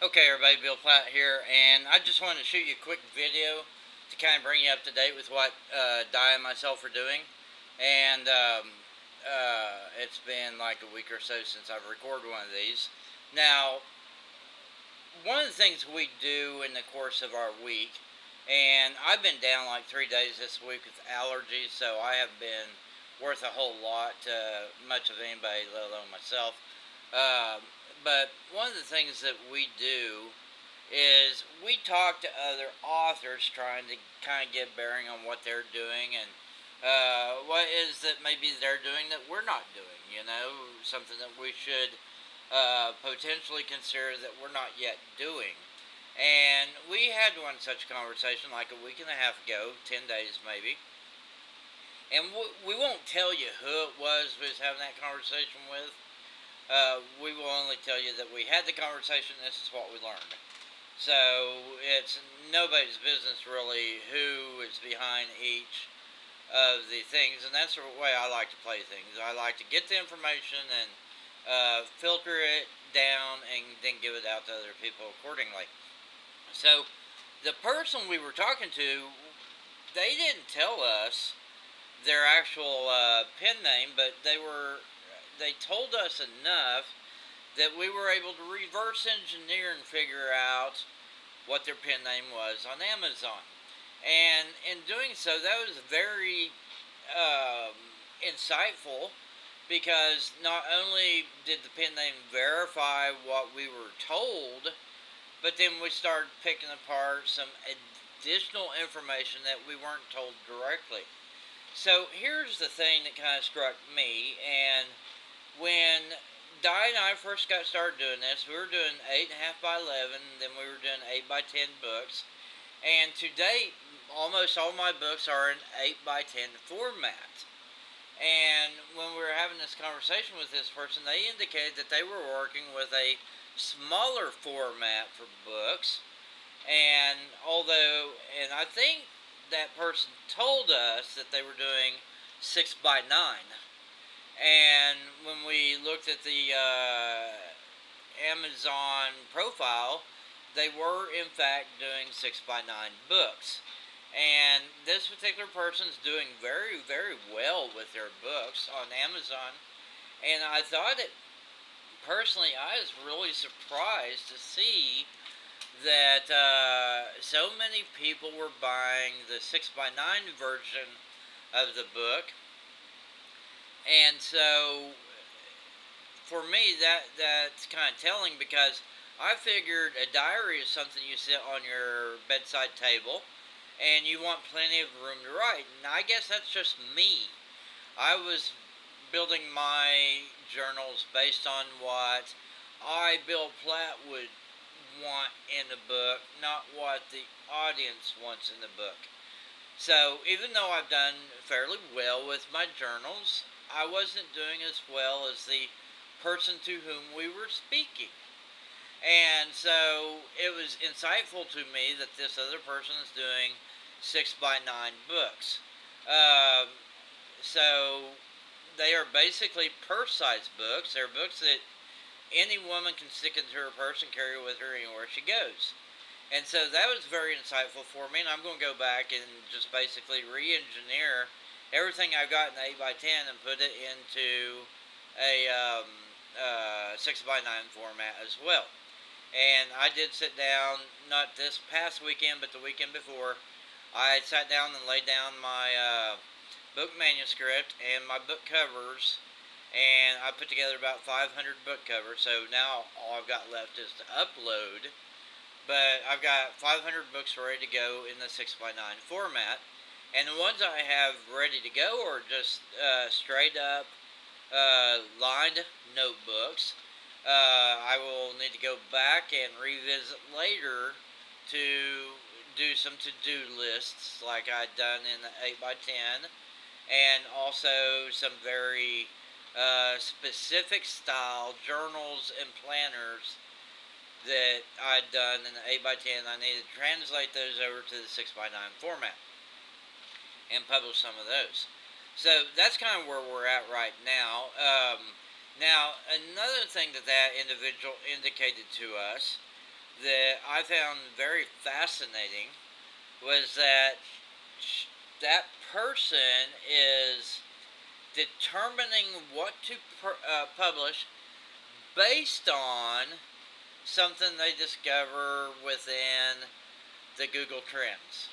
Okay, everybody, Bill Platt here, and I just wanted to shoot you a quick video to kind of bring you up to date with what Di and myself are doing. And it's been like a week or so since I've recorded one of these. Now, one of the things we do in the course of our week, and I've been down like 3 days this week with allergies, so I have been worth a whole lot to much of anybody, let alone myself. Uh, but one of the things that we do is we talk to other authors trying to kind of get bearing on what they're doing and what is that maybe they're doing that we're not doing, something that we should potentially consider that we're not yet doing. And we had one such conversation like a week and a half ago, 10 days maybe. And we won't tell you who it was we was having that conversation with. We will only tell you that we had the conversation. This is what we learned. So it's nobody's business really who is behind each of the things, and that's the way I like to play things. I like to get the information and filter it down and then give it out to other people accordingly. So the person we were talking to, they didn't tell us their actual pen name, but they told us enough that we were able to reverse engineer and figure out what their pen name was on Amazon. And in doing so, that was very um, insightful because not only did the pen name verify what we were told, but then we started picking apart some additional information that we weren't told directly. So here's the thing that kind of struck me, and when Di and I first got started doing this, we were doing 8.5 by 11, then we were doing 8 by 10 books, and to date, almost all my books are in 8 by 10 format. And when we were having this conversation with this person, they indicated that they were working with a smaller format for books. And I think that person told us that they were doing 6 by 9. And when we looked at the Amazon profile, they were in fact doing 6 by 9 books. And this particular person's doing very, very well with their books on Amazon. And I thought it, personally, I was really surprised to see that so many people were buying the 6 by 9 version of the book. And so for me, that's kind of telling because I figured a diary is something you sit on your bedside table and you want plenty of room to write. And I guess that's just me. I was building my journals based on what I, Bill Platt, would want in a book, not what the audience wants in the book. So even though I've done fairly well with my journals, I wasn't doing as well as the person to whom we were speaking. And so it was insightful to me that this other person is doing 6 by 9 books. Um, so they are basically purse-sized books. They're books that any woman can stick into her purse and carry with her anywhere she goes. And so that was very insightful for me, and I'm going to go back and just basically re-engineer everything I've got in 8 by 10 and put it into a 6 by 9 format as well. And I did sit down, not this past weekend, but the weekend before. I sat down and laid down my book manuscript and my book covers, and I put together about 500 book covers. So now all I've got left is to upload. But I've got 500 books ready to go in the 6 by 9 format. And the ones I have ready to go are just straight up lined notebooks. I will need to go back and revisit later to do some to-do lists like I'd done in the 8 by 10 and also some very specific style journals and planners that I'd done in the 8 by 10. I needed to translate those over to the 6 by 9 format and publish some of those. So that's kind of where we're at right now. Now, another thing that individual indicated to us that I found very fascinating was that that person is determining what to publish based on something they discover within the Google Trends.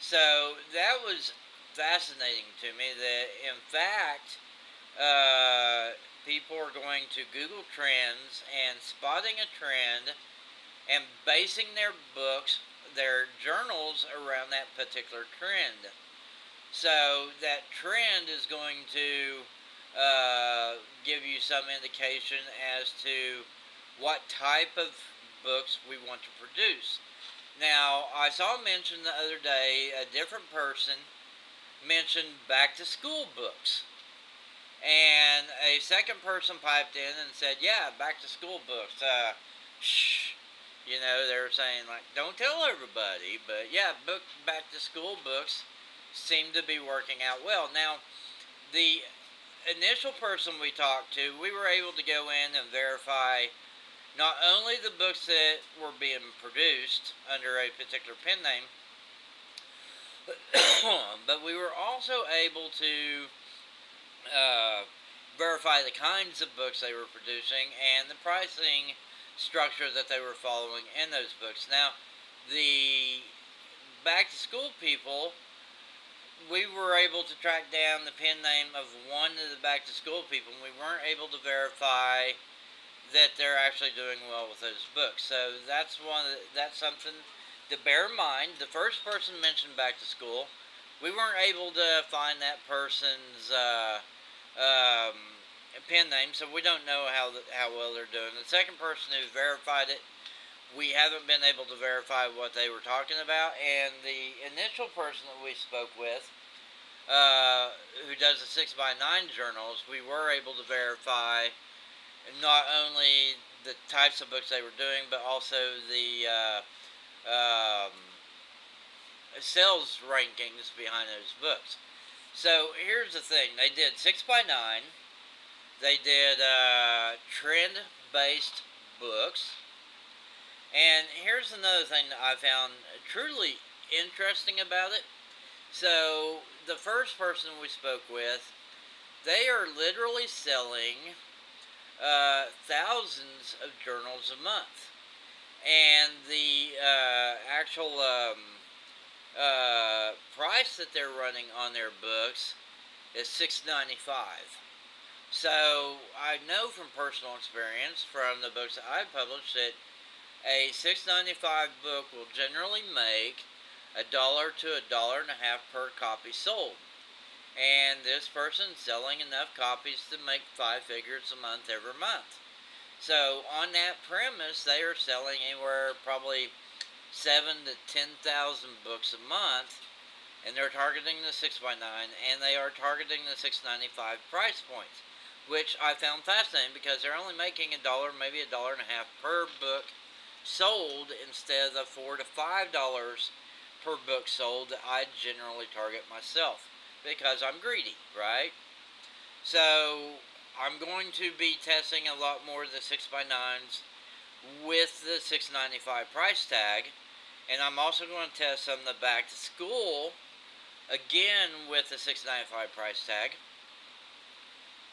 So that was fascinating to me that, in fact, people are going to Google Trends and spotting a trend and basing their books, their journals around that particular trend. So that trend is going to give you some indication as to what type of books we want to produce. Now, I saw mentioned the other day a different person mentioned back to school books. And a second person piped in and said, yeah, back to school books. Shh. You know, they were saying, like, don't tell everybody. But yeah, back to school books seem to be working out well. Now, the initial person we talked to, we were able to go in and verify not only the books that were being produced under a particular pen name, but we were also able to uh, verify the kinds of books they were producing and the pricing structure that they were following in those books. Now, the back to school people, we were able to track down the pen name of one of the back to school people, and we weren't able to verify that they're actually doing well with those books. So that's something to bear in mind. The first person mentioned back to school, we weren't able to find that person's pen name, so we don't know how well they're doing. The second person who verified it, we haven't been able to verify what they were talking about. And the initial person that we spoke with, who does the 6x9 journals, we were able to verify not only the types of books they were doing, but also the sales rankings behind those books. So here's the thing: they did 6x9, they did trend-based books, and here's another thing that I found truly interesting about it. So the first person we spoke with, they are literally selling thousands of journals a month, and the actual price that they're running on their books is $6.95. So I know from personal experience from the books that I've published that a $6.95 book will generally make $1 to $1.50 per copy sold. And this person's selling enough copies to make 5 figures a month every month. So on that premise, they are selling anywhere probably 7 to 10,000 books a month, and they're targeting the 6x9, and they are targeting the $6.95 price points, which I found fascinating because they're only making $1, maybe $1.50 per book sold instead of the $4 to $5 per book sold that I generally target myself, because I'm greedy, right? So I'm going to be testing a lot more of the 6x9s with the $6.95 price tag, and I'm also going to test some of the back to school again with the $6.95 price tag,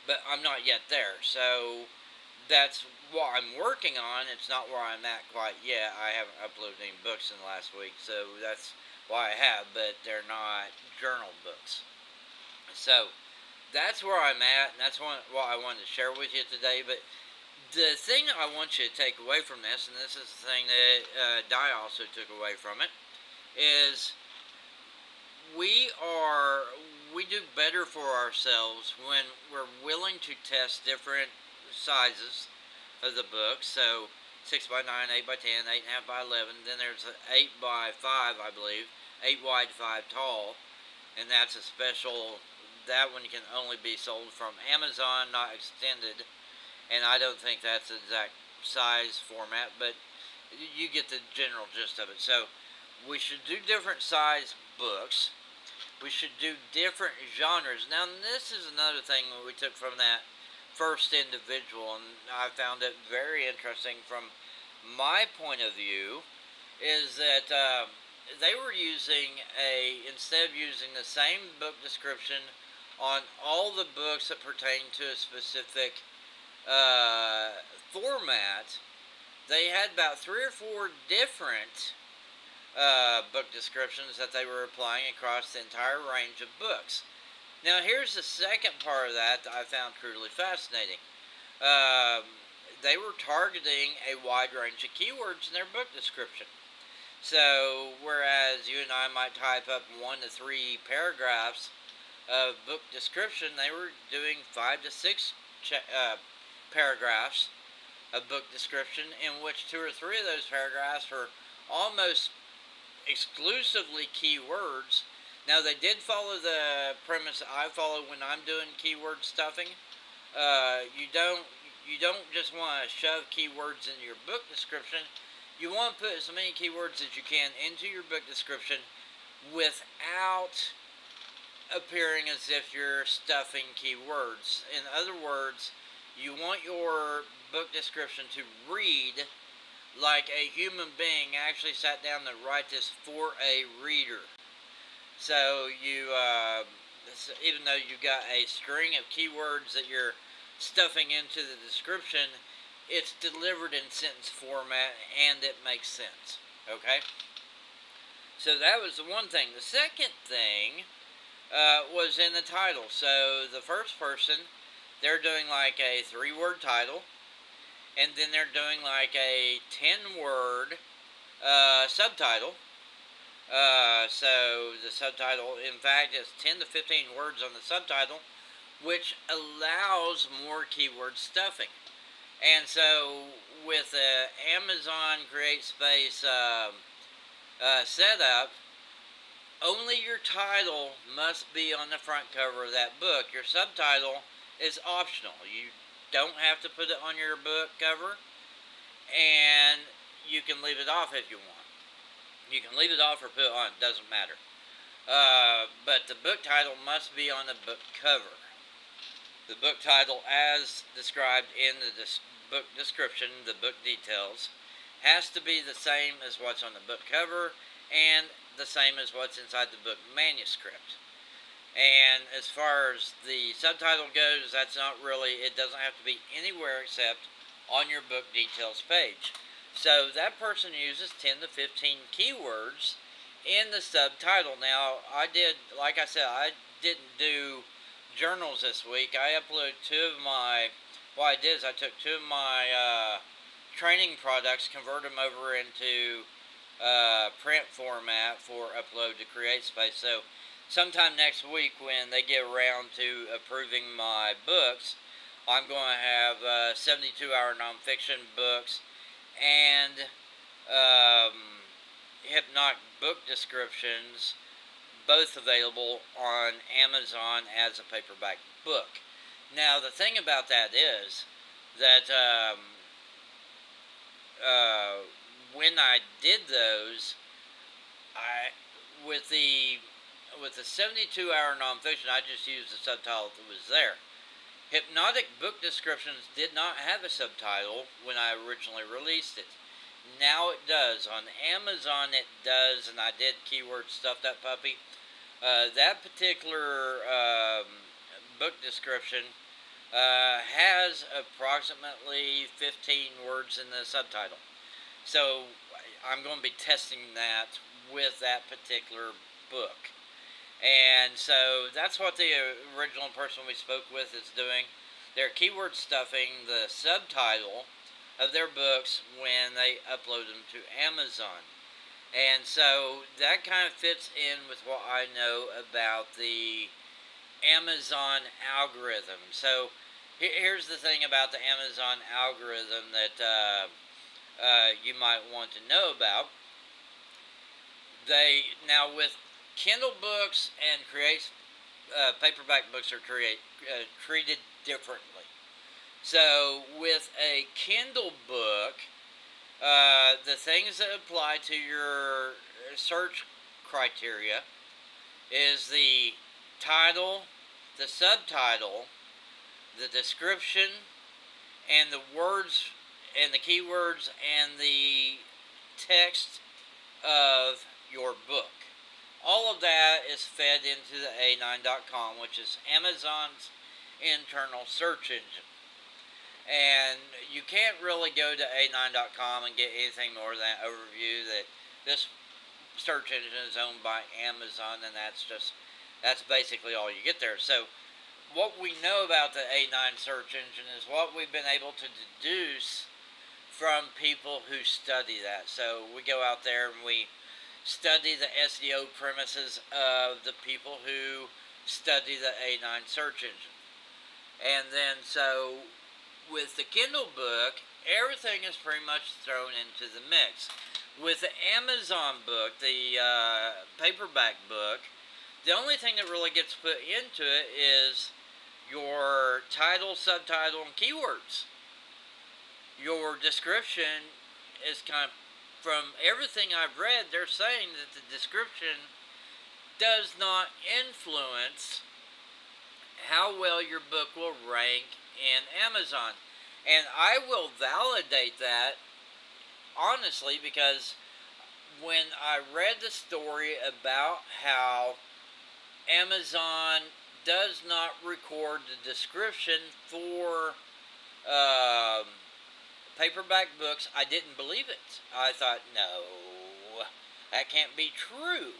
but I'm not yet there. So that's what I'm working on. It's not where I'm at quite yet. I haven't uploaded any books in the last week, so that's why I have, but they're not journal books. So that's where I'm at, and that's what I wanted to share with you today. But the thing I want you to take away from this, and this is the thing that Di also took away from it, is we do better for ourselves when we're willing to test different sizes of the book. So 6x9, 8x10, 8.5x11. Then there's an 8x5, I believe, 8 wide, 5 tall, and that's a special. That one can only be sold from Amazon, not extended, and I don't think that's the exact size format, but you get the general gist of it. So we should do different size books. We should do different genres. Now, this is another thing that we took from that first individual, and I found it very interesting from my point of view is that they were using instead of using the same book description on all the books that pertain to a specific uh, format, they had about three or four different book descriptions that they were applying across the entire range of books. Now, here's the second part of that I found truly fascinating. Um, they were targeting a wide range of keywords in their book description. So, whereas you and I might type up 1 to 3 paragraphs of book description, they were doing 5 to 6 paragraphs of book description, in which 2 or 3 of those paragraphs were almost exclusively keywords. Now, they did follow the premise that I follow when I'm doing keyword stuffing. You don't just want to shove keywords into your book description. You want to put as many keywords as you can into your book description without appearing as if you're stuffing keywords. In other words, you want your book description to read like a human being actually sat down to write this for a reader. So even though you got a string of keywords that you're stuffing into the description, it's delivered in sentence format and it makes sense. Okay? So that was the one thing. The second thing was in the title. So the first person, they're doing like a 3-word title, and then they're doing like a 10-word subtitle. So the subtitle, in fact, is 10 to 15 words on the subtitle, which allows more keyword stuffing. And so with the Amazon CreateSpace setup, only your title must be on the front cover of that book. Your subtitle is optional. You don't have to put it on your book cover, and you can leave it off if you want. You can leave it off or put it on, it doesn't matter. But the book title must be on the book cover. The book title, as described in the book description, the book details, has to be the same as what's on the book cover and the same as what's inside the book manuscript. And as far as the subtitle goes, that's not really, it doesn't have to be anywhere except on your book details page. So that person uses 10 to 15 keywords in the subtitle. Now, like I said, I didn't do journals this week. I uploaded what I did is I took 2 of my training products, converted them over into print format for upload to CreateSpace. So sometime next week, when they get around to approving my books, I'm going to have 72-hour nonfiction books and hypnotic book descriptions, both available on Amazon as a paperback book. Now, the thing about that is that when I did those, with the 72-hour nonfiction, I just used the subtitle that was there. Hypnotic book descriptions did not have a subtitle when I originally released it. Now it does. On Amazon it does, and I did keyword stuff that puppy. That particular book description has approximately 15 words in the subtitle. So I'm going to be testing that with that particular book. And so that's what the original person we spoke with is doing. They're keyword stuffing the subtitle of their books when they upload them to Amazon. And so that kind of fits in with what I know about the Amazon algorithm. So here's the thing about the Amazon algorithm that you might want to know about. Now with Kindle books and paperback books are treated differently. So with a Kindle book, the things that apply to your search criteria is the title, the subtitle, the description, and the words and the keywords and the text of your book. All of that is fed into the A9.com, which is Amazon's internal search engine. And you can't really go to A9.com and get anything more than that overview that this search engine is owned by Amazon, and that's basically all you get there. So what we know about the A9 search engine is what we've been able to deduce from people who study that. So we go out there and we study the SEO premises of the people who study the A9 search engine. And then so with the Kindle book, everything is pretty much thrown into the mix. With the Amazon book, the paperback book, the only thing that really gets put into it is your title, subtitle, and keywords. Your description is kind of, from everything I've read, they're saying that the description does not influence how well your book will rank in Amazon. And I will validate that honestly, because when I read the story about how Amazon does not record the description for paperback books, I didn't believe it. I thought, no, that can't be true.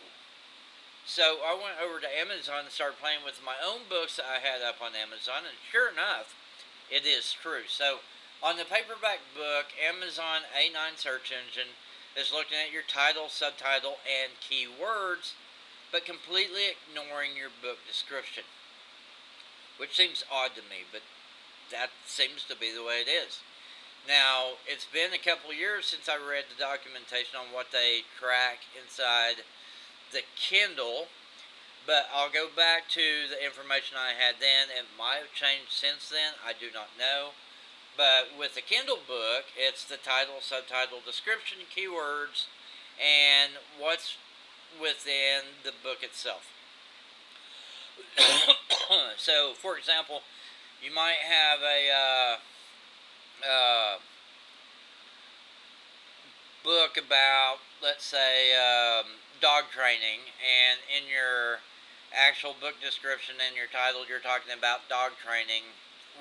So I went over to Amazon and started playing with my own books that I had up on Amazon, and sure enough, it is true. So on the paperback book, Amazon A9 search engine is looking at your title, subtitle, and keywords, but completely ignoring your book description, which seems odd to me, but that seems to be the way it is. Now, it's been a couple years since I read the documentation on what they track inside the Kindle, but I'll go back to the information I had then. It might have changed since then, I do not know. But with the Kindle book, it's the title, subtitle, description, keywords, and what's within the book itself. So, for example, you might have a book about, let's say, dog training, and in your actual book description and your title, you're talking about dog training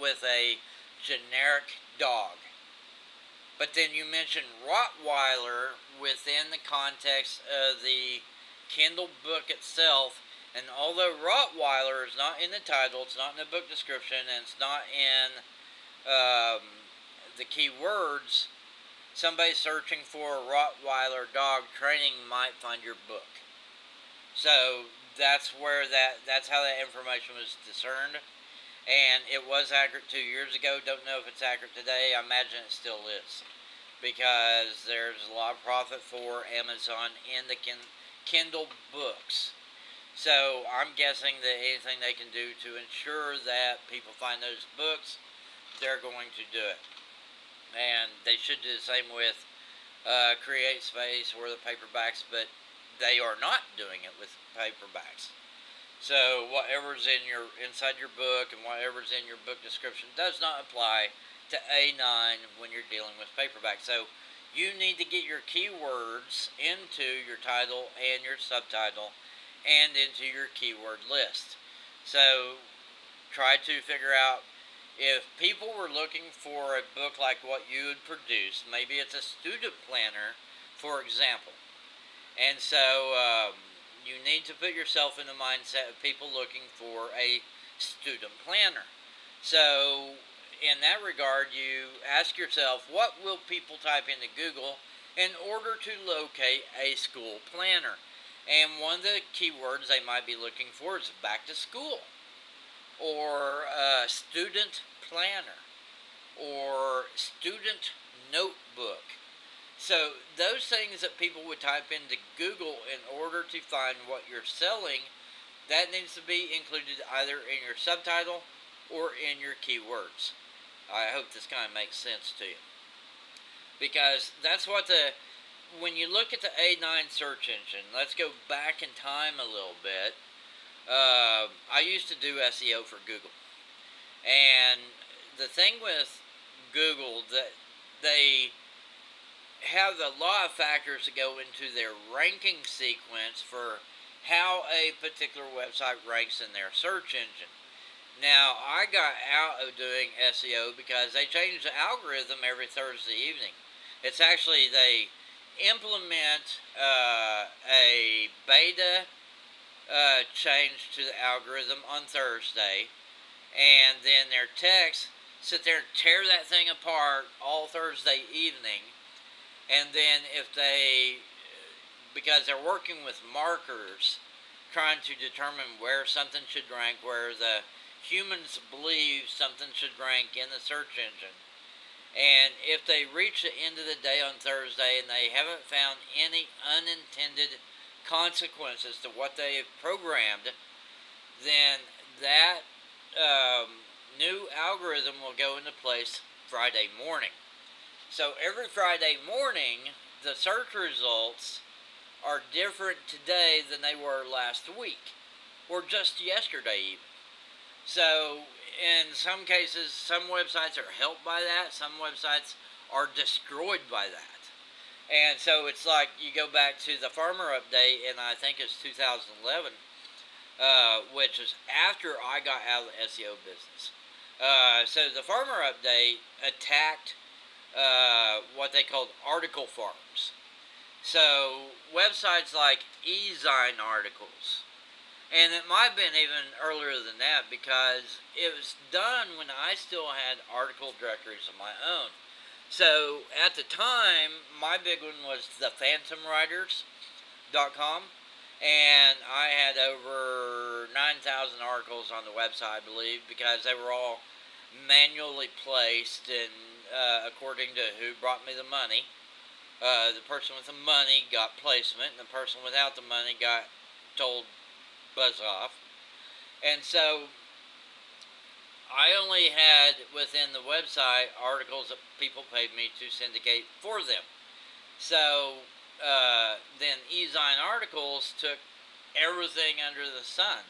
with a generic dog. But then you mention Rottweiler within the context of the Kindle book itself, and although Rottweiler is not in the title, it's not in the book description, and it's not in the keywords, somebody searching for a Rottweiler dog training might find your book. So that's how that information was discerned, and it was accurate 2 years ago. Don't know if it's accurate today. I imagine it still is, because there's a lot of profit for Amazon in the Kindle books. So I'm guessing that anything they can do to ensure that people find those books, they're going to do it. And they should do the same with Create Space or the paperbacks, but they are not doing it with paperbacks. So whatever's inside your book and whatever's in your book description does not apply to A9 when you're dealing with paperback. So you need to get your keywords into your title and your subtitle and into your keyword list. So try to figure out, if people were looking for a book like what you would produce, maybe it's a student planner, for example. And so you need to put yourself in the mindset of people looking for a student planner. So in that regard, you ask yourself, what will people type into Google in order to locate a school planner? And one of the keywords they might be looking for is back to school, or student planner, or student notebook. So those things that people would type into Google in order to find what you're selling, that needs to be included either in your subtitle or in your keywords. I hope this kind of makes sense to you, because that's what when you look at the A9 search engine, let's go back in time a little bit. I used to do SEO for Google, and the thing with Google, that they have a lot of factors that go into their ranking sequence for how a particular website ranks in their search engine. Now, I got out of doing SEO because they change the algorithm every Thursday evening. It's actually, they implement a beta change to the algorithm on Thursday, and then their techs sit there and tear that thing apart all Thursday evening. And then if they, because they're working with markers, trying to determine where something should rank, where the humans believe something should rank in the search engine. And if they reach the end of the day on Thursday and they haven't found any unintended consequences to what they have programmed, then that new algorithm will go into place Friday morning. So every Friday morning, the search results are different today than they were last week, or just yesterday even. So in some cases, some websites are helped by that, some websites are destroyed by that. And so it's like you go back to the farmer update, and I think it's 2011, which is after I got out of the SEO business. So the farmer update attacked what they called article farms. So websites like eZine articles, and it might have been even earlier than that because it was done when I still had article directories of my own. So at the time, my big one was the phantomwriters.com, and I had over 9,000 articles on the website, I believe, because they were all manually placed and according to who brought me the money. The person with the money got placement, and the person without the money got told buzz off. And so I only had within the website articles that people paid me to syndicate for them. So then eZine articles took everything under the sun.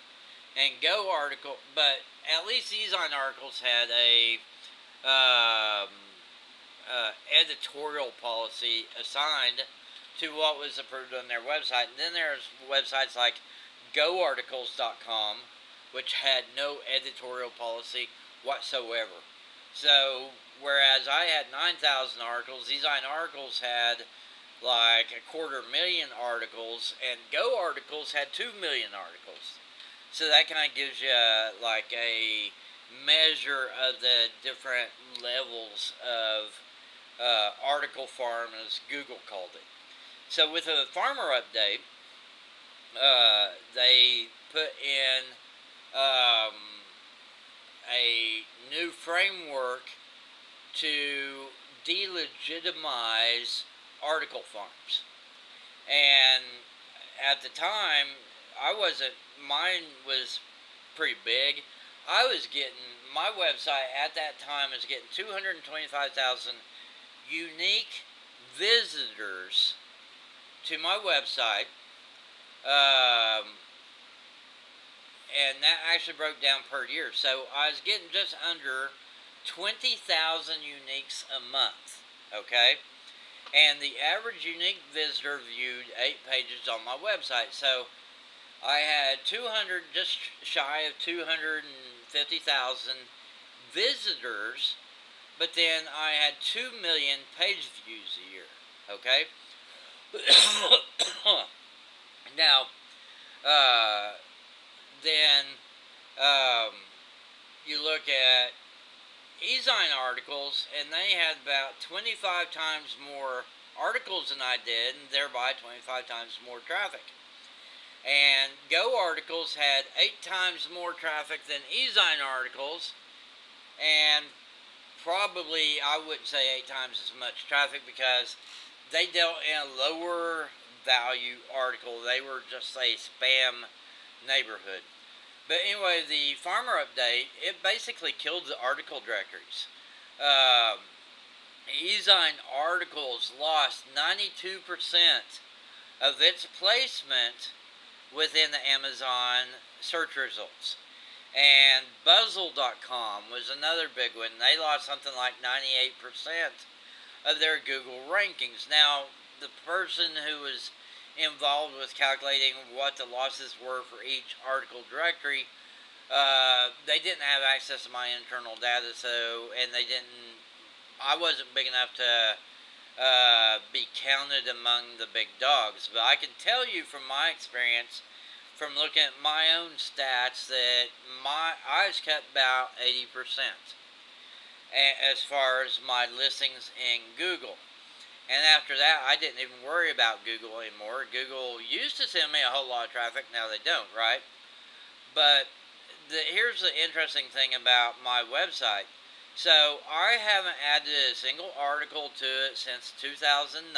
And Go article, but at least eZine articles had a editorial policy assigned to what was approved on their website. And then there's websites like GoArticles.com, which had no editorial policy whatsoever. So, whereas I had 9,000 articles, eZine articles had like 250,000 articles, and Go articles had 2 million articles. So that kind of gives you like a measure of the different levels of article farm, as Google called it. So with the farmer update, they put in a new framework to delegitimize article farms. And at the time, mine was pretty big. I was getting, my website at that time was getting 225,000 unique visitors to my website. And that actually broke down per year. So I was getting just under 20,000 uniques a month, okay? And the average unique visitor viewed 8 pages on my website. So I had just shy of 250,000 visitors, but then I had 2 million page views a year, okay? Now, then you look at eZine articles, and they had about 25 times more articles than I did, and thereby 25 times more traffic. And Go articles had 8 times more traffic than eZine articles, and probably, I wouldn't say 8 times as much traffic because they dealt in a lower value article. They were just a spam neighborhood. But anyway, the farmer update, it basically killed the article directories. eZine articles lost 92% of its placement within the Amazon search results. And Buzzle.com was another big one. They lost something like 98% of their Google rankings. Now, the person who was involved with calculating what the losses were for each article directory, they didn't have access to my internal data, and I wasn't big enough to be counted among the big dogs. But I can tell you from my experience, from looking at my own stats, that I was kept about 80% as far as my listings in Google. And after that, I didn't even worry about Google anymore. Google used to send me a whole lot of traffic. Now they don't, right? But here's the interesting thing about my website. So I haven't added a single article to it since 2009.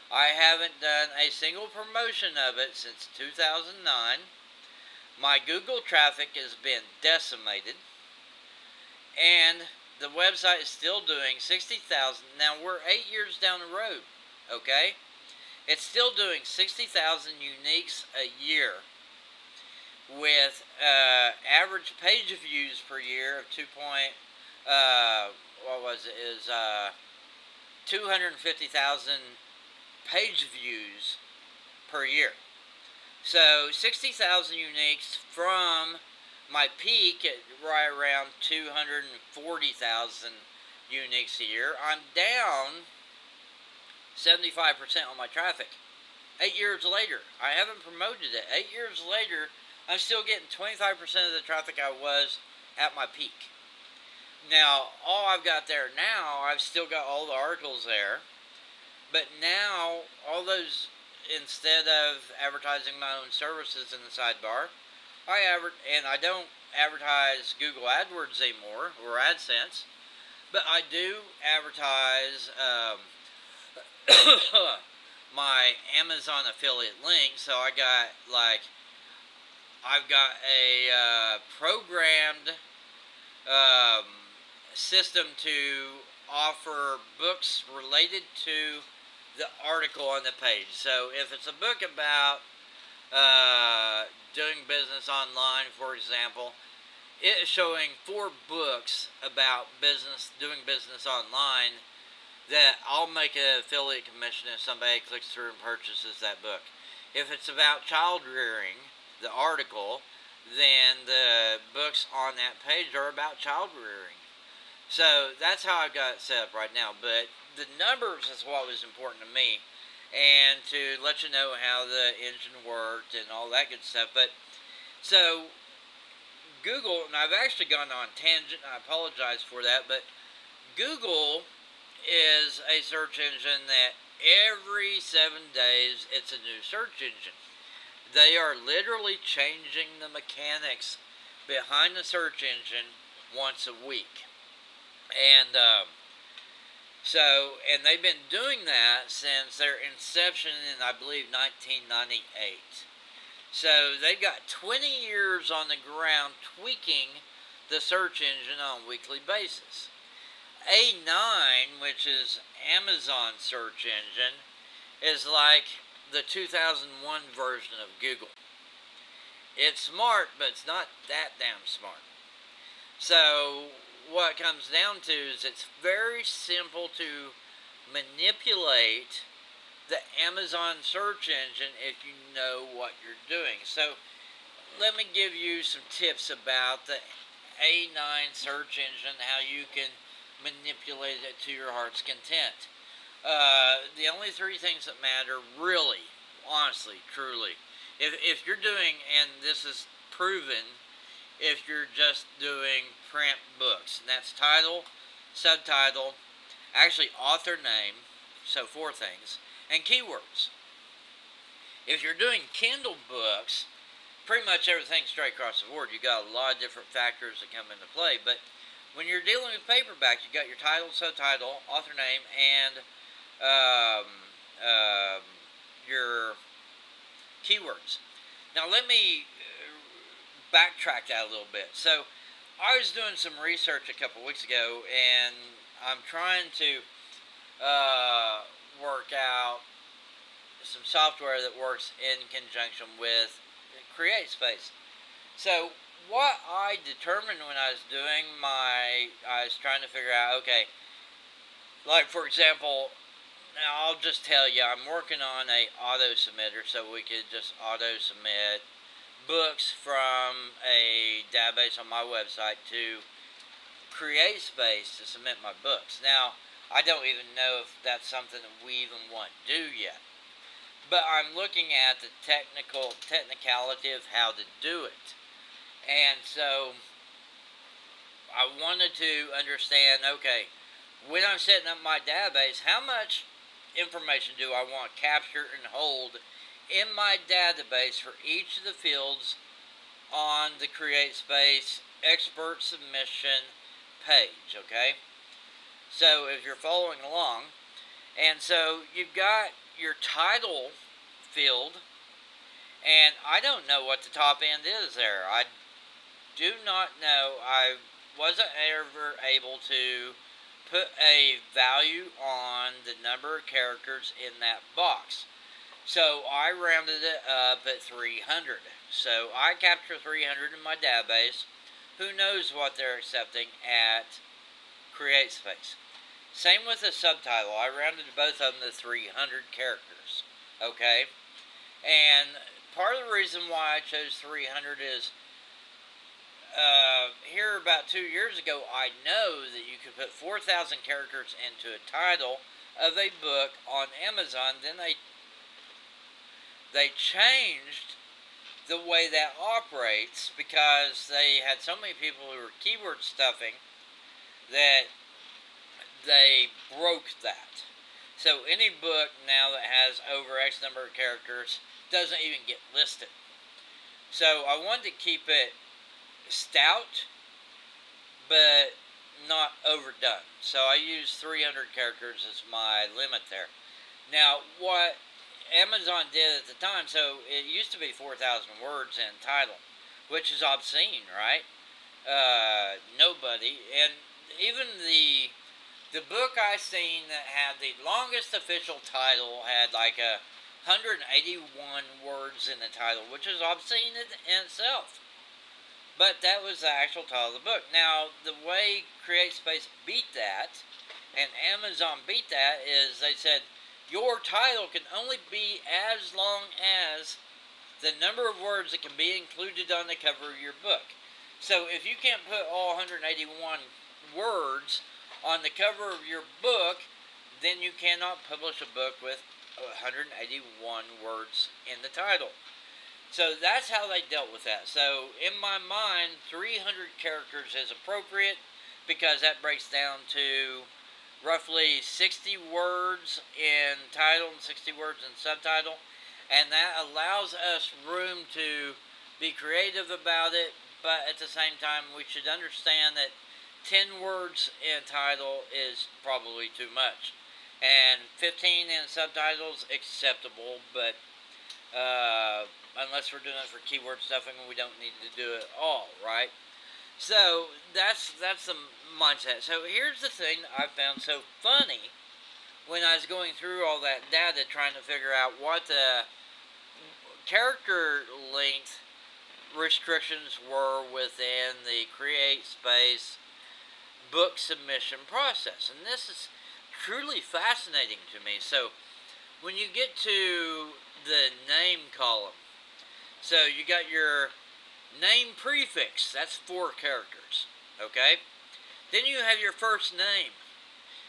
I haven't done a single promotion of it since 2009. My Google traffic has been decimated. And the website is still doing 60,000. Now we're 8 years down the road, okay? It's still doing 60,000 uniques a year with average page views per year of 250,000 page views per year. So 60,000 uniques from my peak at right around 240,000 uniques a year. I'm down 75% on my traffic. 8 years later, I haven't promoted it. 8 years later, I'm still getting 25% of the traffic I was at my peak. Now, all I've got there now, I've still got all the articles there, but now all those, instead of advertising my own services in the sidebar, I don't advertise Google AdWords anymore, or AdSense, but I do advertise my Amazon affiliate link. So I've got a programmed system to offer books related to the article on the page. So if it's a book about doing business online, for example, it is showing 4 books about doing business online that I'll make an affiliate commission if somebody clicks through and purchases that book. If it's about child rearing, the article, then the books on that page are about child rearing. So that's how I've got it set up right now. But the numbers is what was important to me, and to let you know how the engine worked and all that good stuff. But so Google, and I've actually gone on tangent, and I apologize for that, but Google is a search engine that every 7 days it's a new search engine. They are literally changing the mechanics behind the search engine once a week. And and they've been doing that since their inception in, I believe, 1998. So they've got 20 years on the ground tweaking the search engine on a weekly basis. A9, which is Amazon's search engine, is like the 2001 version of Google. It's smart, but it's not that damn smart. So what it comes down to is it's very simple to manipulate the Amazon search engine if you know what you're doing. So let me give you some tips about the A9 search engine, how you can manipulate it to your heart's content. The only 3 things that matter, really, honestly, truly, if you're doing, and this is proven, if you're just doing print books, and that's title, subtitle, actually author name, so 4 things, and keywords. If you're doing Kindle books, pretty much everything's straight across the board. You got a lot of different factors that come into play, but when you're dealing with paperback, you got your title, subtitle, author name, and your keywords. Now let me backtrack that a little bit. So I was doing some research a couple weeks ago, and I'm trying to work out some software that works in conjunction with CreateSpace. So what I determined when I was doing I was trying to figure out, okay, Like, for example, now I'll just tell you, I'm working on a auto submitter so we could just auto submit books from a database on my website to CreateSpace to submit my books. Now, I don't even know if that's something that we even want to do yet. But I'm looking at the technicality of how to do it. And so I wanted to understand, okay, when I'm setting up my database, how much information do I want captured and hold in my database for each of the fields on the CreateSpace expert submission page, okay? So if you're following along, and so you've got your title field, and I don't know what the top end is there. I do not know. I wasn't ever able to put a value on the number of characters in that box. So I rounded it up at 300. So I capture 300 in my database. Who knows what they're accepting at CreateSpace. Same with the subtitle. I rounded both of them to 300 characters. Okay? And part of the reason why I chose 300 is here about 2 years ago, I know that you could put 4,000 characters into a title of a book on Amazon. Then they changed the way that operates because they had so many people who were keyword stuffing that they broke that. So any book now that has over X number of characters doesn't even get listed. So I wanted to keep it stout, but not overdone. So I used 300 characters as my limit there. Now, what Amazon did at the time, so it used to be 4,000 words in title, which is obscene, right? Nobody, and even the book I seen that had the longest official title had like 181 words in the title, which is obscene in itself. But that was the actual title of the book. Now, the way CreateSpace beat that, and Amazon beat that, is they said, your title can only be as long as the number of words that can be included on the cover of your book. So if you can't put all 181 words on the cover of your book, then you cannot publish a book with 181 words in the title. So that's how they dealt with that. So in my mind, 300 characters is appropriate because that breaks down to roughly 60 words in title and 60 words in subtitle. And that allows us room to be creative about it, but at the same time, we should understand that 10 words in title is probably too much. And 15 in subtitles, acceptable, but unless we're doing it for keyword stuffing, we don't need to do it all, right? So that's the mindset. So here's the thing that I found so funny when I was going through all that data trying to figure out what the character length restrictions were within the CreateSpace book submission process. And this is truly fascinating to me. So when you get to the name column, so you got your name prefix, that's 4 characters, okay? Then you have your first name.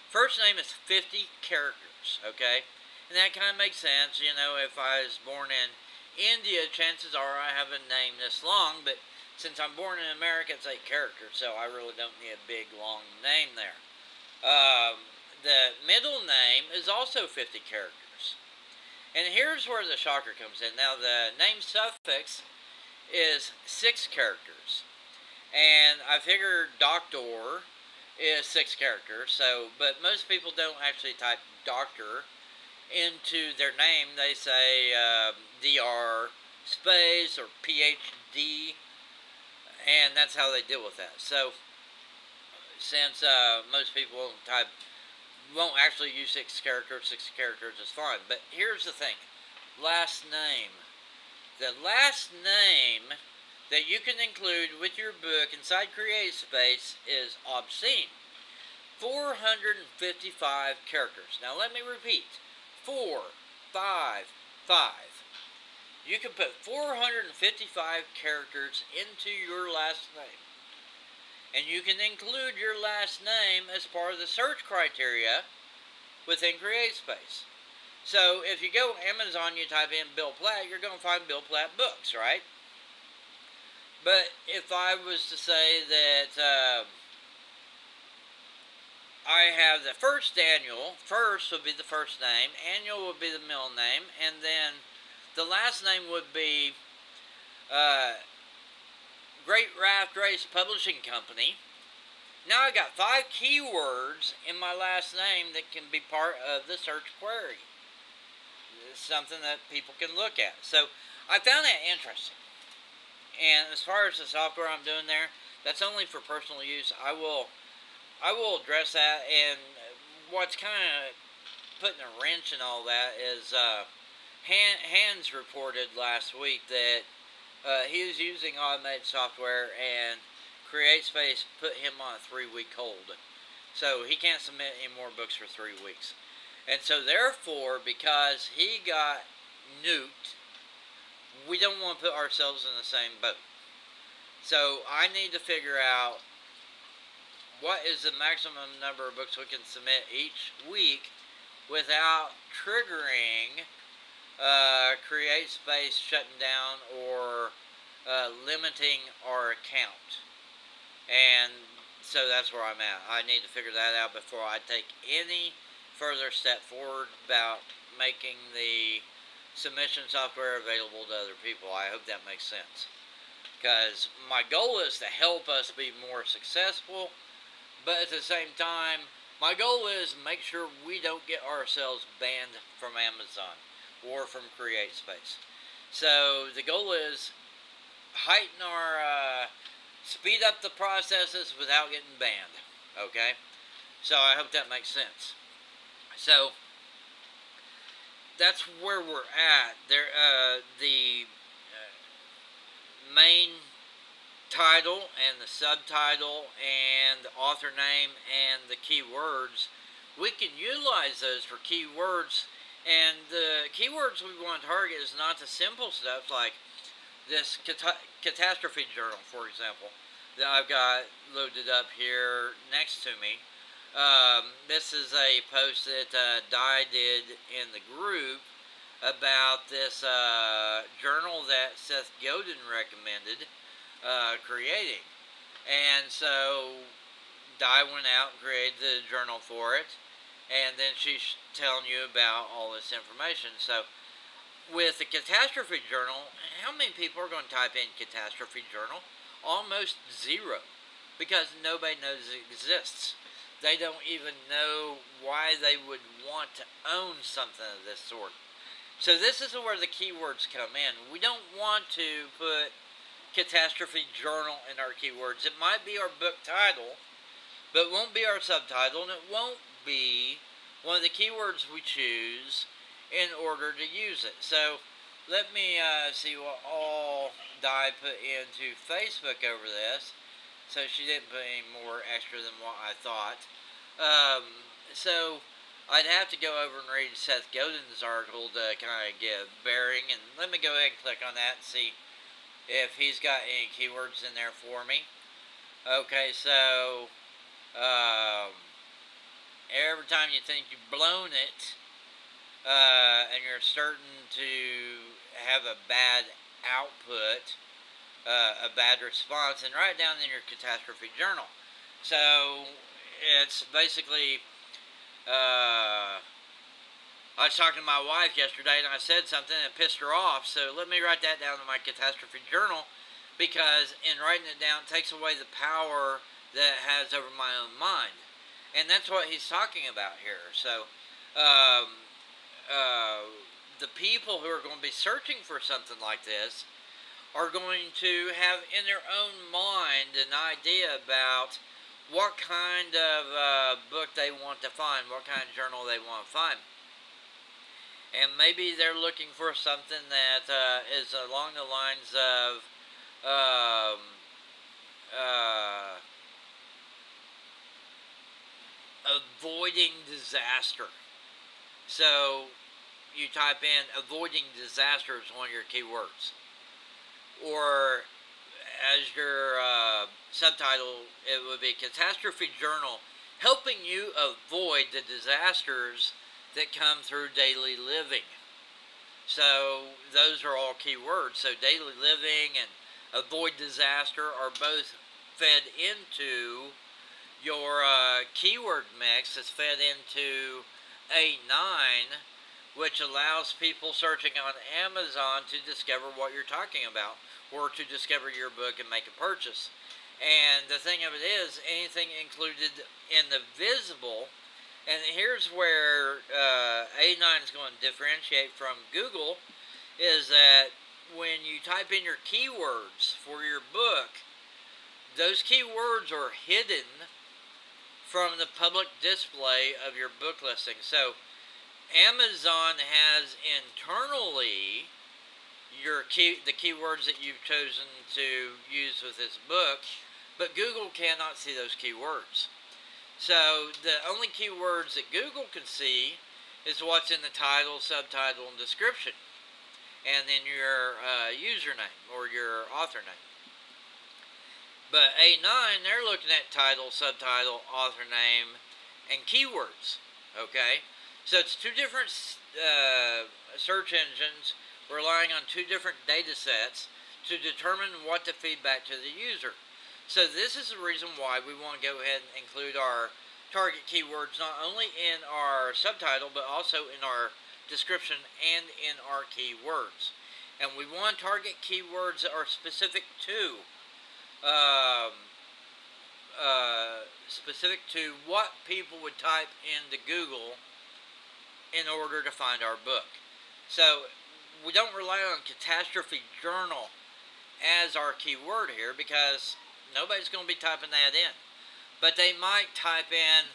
First name is 50 characters, okay? And that kind of makes sense. You know, if I was born in India, chances are I have a name this long, but since I'm born in America, it's 8 characters, so I really don't need a big, long name there. The middle name is also 50 characters. And here's where the shocker comes in. Now, the name suffix is 6 characters. And I figure doctor is 6 characters. So, but most people don't actually type doctor into their name. They say DR space or PhD. And that's how they deal with that. So, since most people won't actually use 6 characters is fine. But here's the thing. Last name. The last name that you can include with your book inside CreateSpace is obscene. 455 characters. Now let me repeat. 455. You can put 455 characters into your last name. And you can include your last name as part of the search criteria within CreateSpace. So if you go to Amazon, you type in Bill Platt, you're going to find Bill Platt books, right? But if I was to say that I have the first Daniel, first would be the first name, Annual would be the middle name, and then the last name would be Great Raft Race Publishing Company. Now I got 5 keywords in my last name that can be part of the search query. It's something that people can look at. So I found that interesting. And as far as the software I'm doing there, that's only for personal use. I will address that. And what's kind of putting a wrench in all that is Hans reported last week that he was using automated software and CreateSpace put him on a 3-week hold. So he can't submit any more books for 3 weeks. And so therefore, because he got nuked, we don't want to put ourselves in the same boat. So I need to figure out what is the maximum number of books we can submit each week without triggering CreateSpace shutting down or limiting our account. And so that's where I'm at. I need to figure that out before I take any further step forward about making the submission software available to other people. I hope that makes sense. Because my goal is to help us be more successful, but at the same time, my goal is to make sure we don't get ourselves banned from Amazon or from CreateSpace. So the goal is heighten our, speed up the processes without getting banned. Okay? So I hope that makes sense. So that's where we're at. There, the main title and the subtitle and the author name and the keywords, we can utilize those for keywords. And the keywords we want to target is not the simple stuff like this catastrophe journal, for example, that I've got loaded up here next to me. This is a post that Di did in the group about this journal that Seth Godin recommended creating. And so Di went out and created the journal for it, and then she's telling you about all this information. So with the catastrophe journal, how many people are going to type in catastrophe journal? Almost zero, because nobody knows it exists. They don't even know why they would want to own something of this sort. So this is where the keywords come in. We don't want to put catastrophe journal in our keywords. It might be our book title, but it won't be our subtitle, and it won't be one of the keywords we choose in order to use it. So let me see what all Di put into Facebook over this. So she didn't put any more extra than what I thought. So I'd have to go over and read Seth Godin's article to kind of get a bearing. And let me go ahead and click on that and see if he's got any keywords in there for me. Okay, so every time you think you've blown it, and you're certain to have a bad output, a bad response, and write it down in your catastrophe journal. So it's basically, I was talking to my wife yesterday and I said something that pissed her off, so let me write that down in my catastrophe journal, because in writing it down it takes away the power that it has over my own mind. And that's what he's talking about here. So the people who are going to be searching for something like this are going to have in their own mind an idea about what kind of book they want to find, what kind of journal they want to find. And maybe they're looking for something that is along the lines of avoiding disaster. So you type in avoiding disaster as one of your keywords. Or as your subtitle, it would be Catastrophe Journal, helping you avoid the disasters that come through daily living. So those are all keywords. So daily living and avoid disaster are both fed into your keyword mix. That's fed into A9, which allows people searching on Amazon to discover what you're talking about or to discover your book and make a purchase. And the thing of it is, anything included in the visible, and here's where A9 is going to differentiate from Google, is that when you type in your keywords for your book, those keywords are hidden from the public display of your book listing. So Amazon has internally the keywords that you've chosen to use with this book, but Google cannot see those keywords. So the only keywords that Google can see is what's in the title, subtitle, and description, and then your username or your author name. But A9, they're looking at title, subtitle, author name, and keywords. Okay, so it's two different search engines relying on two different data sets to determine what to feed back to the user. So this is the reason why we want to go ahead and include our target keywords not only in our subtitle but also in our description and in our keywords. And we want to target keywords that are specific to what people would type into Google in order to find our book. So we don't rely on Catastrophe Journal as our keyword here because nobody's going to be typing that in. But they might type in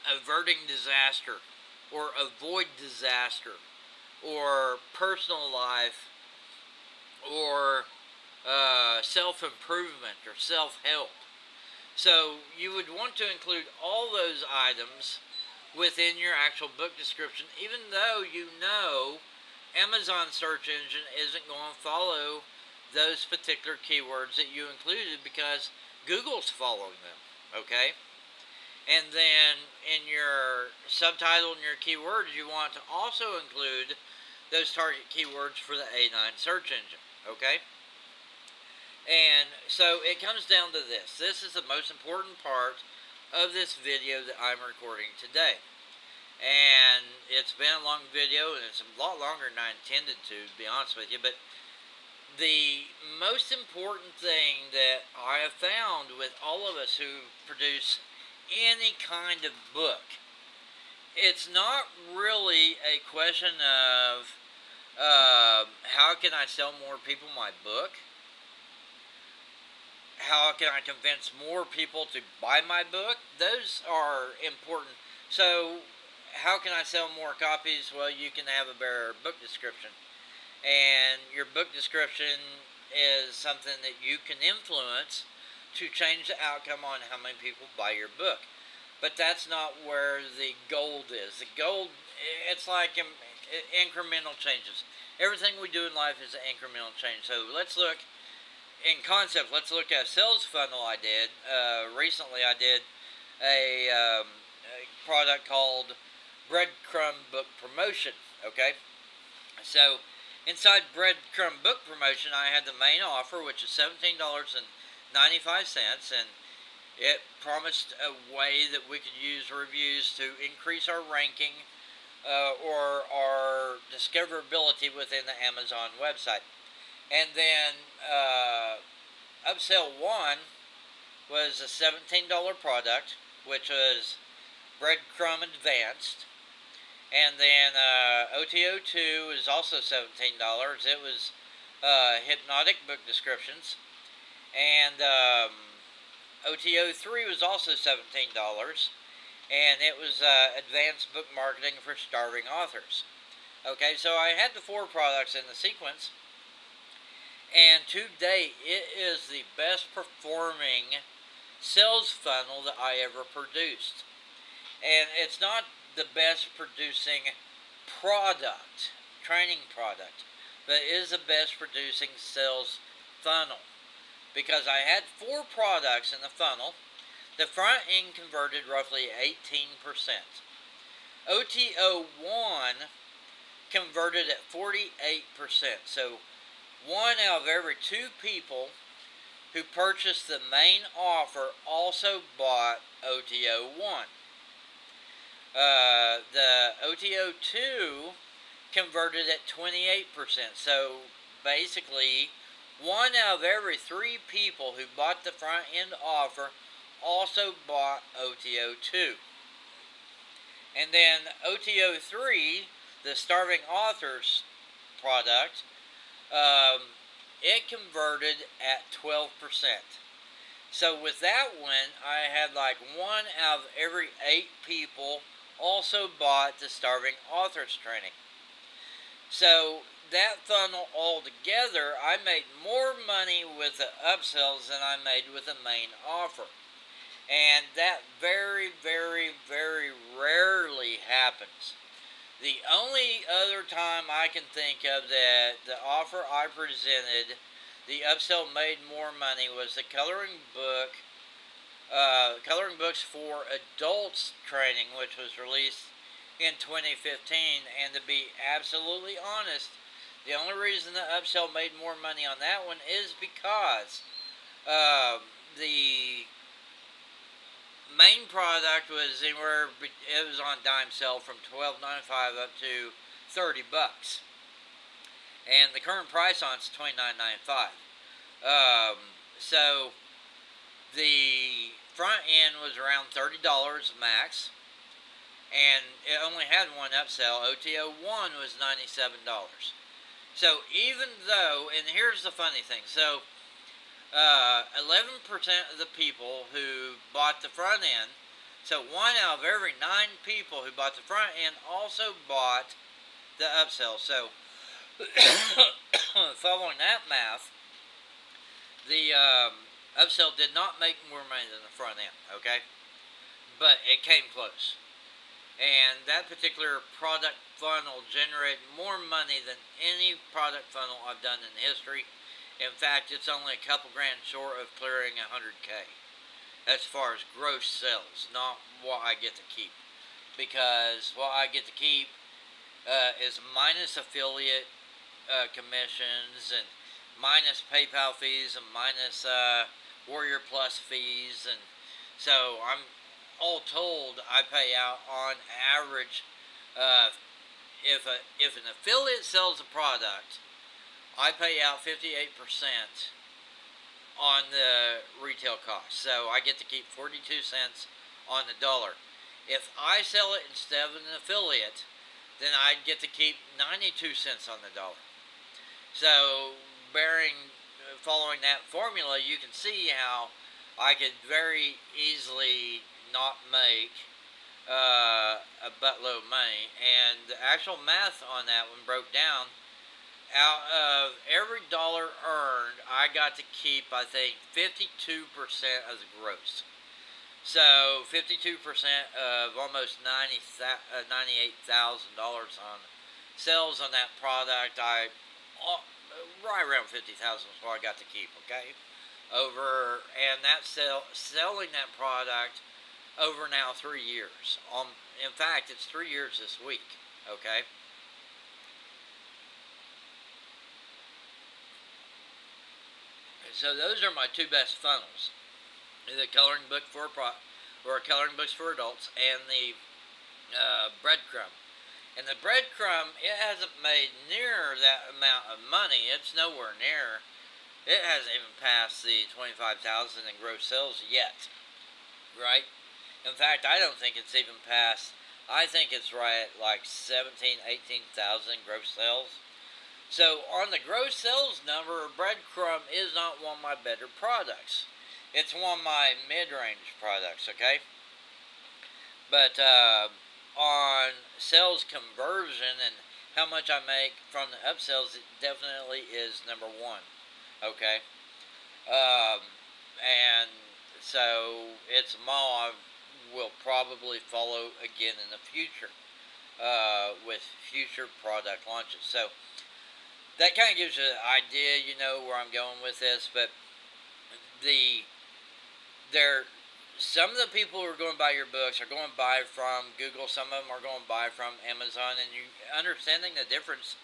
averting disaster or avoid disaster or personal life or self-improvement or self-help. So you would want to include all those items within your actual book description, even though you know Amazon search engine isn't going to follow those particular keywords that you included because Google's following them, okay? And then in your subtitle and your keywords, you want to also include those target keywords for the A9 search engine, okay? And so it comes down to this. This is the most important part of this video that I'm recording today. And it's been a long video, and it's a lot longer than I intended to be honest with you, but the most important thing that I have found with all of us who produce any kind of book, it's not really a question of how can I sell more people my book? How can I convince more people to buy my book? Those are important. So how can I sell more copies? Well, you can have a better book description. And your book description is something that you can influence to change the outcome on how many people buy your book. But that's not where the gold is. The gold, it's like incremental changes. Everything we do in life is an incremental change. So let's look, in concept, let's look at a sales funnel I did. Recently I did a product called Breadcrumb Book Promotion, okay? So inside Breadcrumb Book Promotion, I had the main offer, which is $17.95, and it promised a way that we could use reviews to increase our ranking or our discoverability within the Amazon website. And then Upsell 1 was a $17 product, which was Breadcrumb Advanced. And then OTO 2 is also $17. It was hypnotic book descriptions. And OTO 3 was also $17. And it was advanced book marketing for starving authors. Okay, so I had the 4 products in the sequence. And to date, it is the best performing sales funnel that I ever produced. And it's not the best producing product, training product, but it is the best producing sales funnel. Because I had 4 products in the funnel. The front end converted roughly 18%. OTO1 converted at 48%. So 1 out of every 2 people who purchased the main offer also bought OTO1. The OTO2 converted at 28%. So basically, 1 out of every 3 people who bought the front end offer also bought OTO2. And then OTO3, the Starving Authors product, it converted at 12%. So with that one, I had like 1 out of every 8 people also bought the Starving Authors training. So that funnel altogether, I made more money with the upsells than I made with the main offer. And that very, very, very rarely happens. The only other time I can think of that the offer I presented, the upsell made more money, was the coloring books for adults training, which was released in 2015. And to be absolutely honest, the only reason the upsell made more money on that one is because the main product was anywhere, it was on dime sale from $12.95 up to $30, and the current price on it's $29.95. So the front end was around $30 max, and it only had 1 upsell. OTO1 was $97. So even though, and here's the funny thing, so 11% of the people who bought the front end, so 1 out of every 9 people who bought the front end also bought the upsell. So following that math, the upsell did not make more money than the front end, okay? But it came close. And that particular product funnel generated more money than any product funnel I've done in history. In fact, it's only a couple grand short of clearing 100K as far as gross sales, not what I get to keep. Because what I get to keep is minus affiliate commissions, and minus PayPal fees, and minus Warrior Plus fees. And so I'm all told I pay out on average, if an affiliate sells a product, I pay out 58% on the retail cost. So I get to keep 42 cents on the dollar. If I sell it instead of an affiliate, then I'd get to keep 92 cents on the dollar. So following that formula, you can see how I could very easily not make a buttload of money. And the actual math on that one broke down. Out of every dollar earned, I got to keep, I think, 52% of the gross. So 52% of almost $98,000 on sales on that product. Right around 50,000 is what I got to keep. Okay, and that's selling that product over now 3 years. In fact, it's 3 years this week. Okay. So those are my 2 best funnels: the coloring book for coloring books for adults, and the breadcrumb. And the breadcrumb, it hasn't made near that amount of money. It's nowhere near. It hasn't even passed the 25,000 in gross sales yet, right? In fact, I don't think it's even passed. I think it's right at like 17,000, 18,000 gross sales. So on the gross sales number, breadcrumb is not one of my better products. It's one of my mid-range products, okay? But on sales conversion and how much I make from the upsells, it definitely is number 1, okay? And so it's a model I will probably follow again in the future with future product launches. So that kind of gives you an idea, where I'm going with this. But the there, some of the people who are going to buy your books are going to buy from Google. Some of them are going to buy from Amazon, and you understanding the difference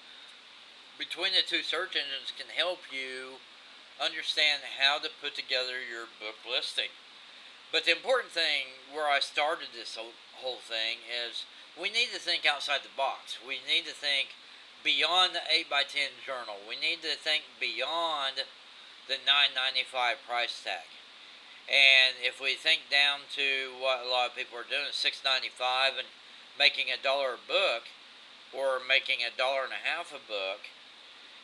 between the two search engines can help you understand how to put together your book listing. But the important thing, where I started this whole thing, is we need to think outside the box. We need to think beyond the 8x10 journal. We need to think beyond the $9.95 price tag. And if we think down to what a lot of people are doing, $6.95 and making $1 a book, or making $1.50 a book,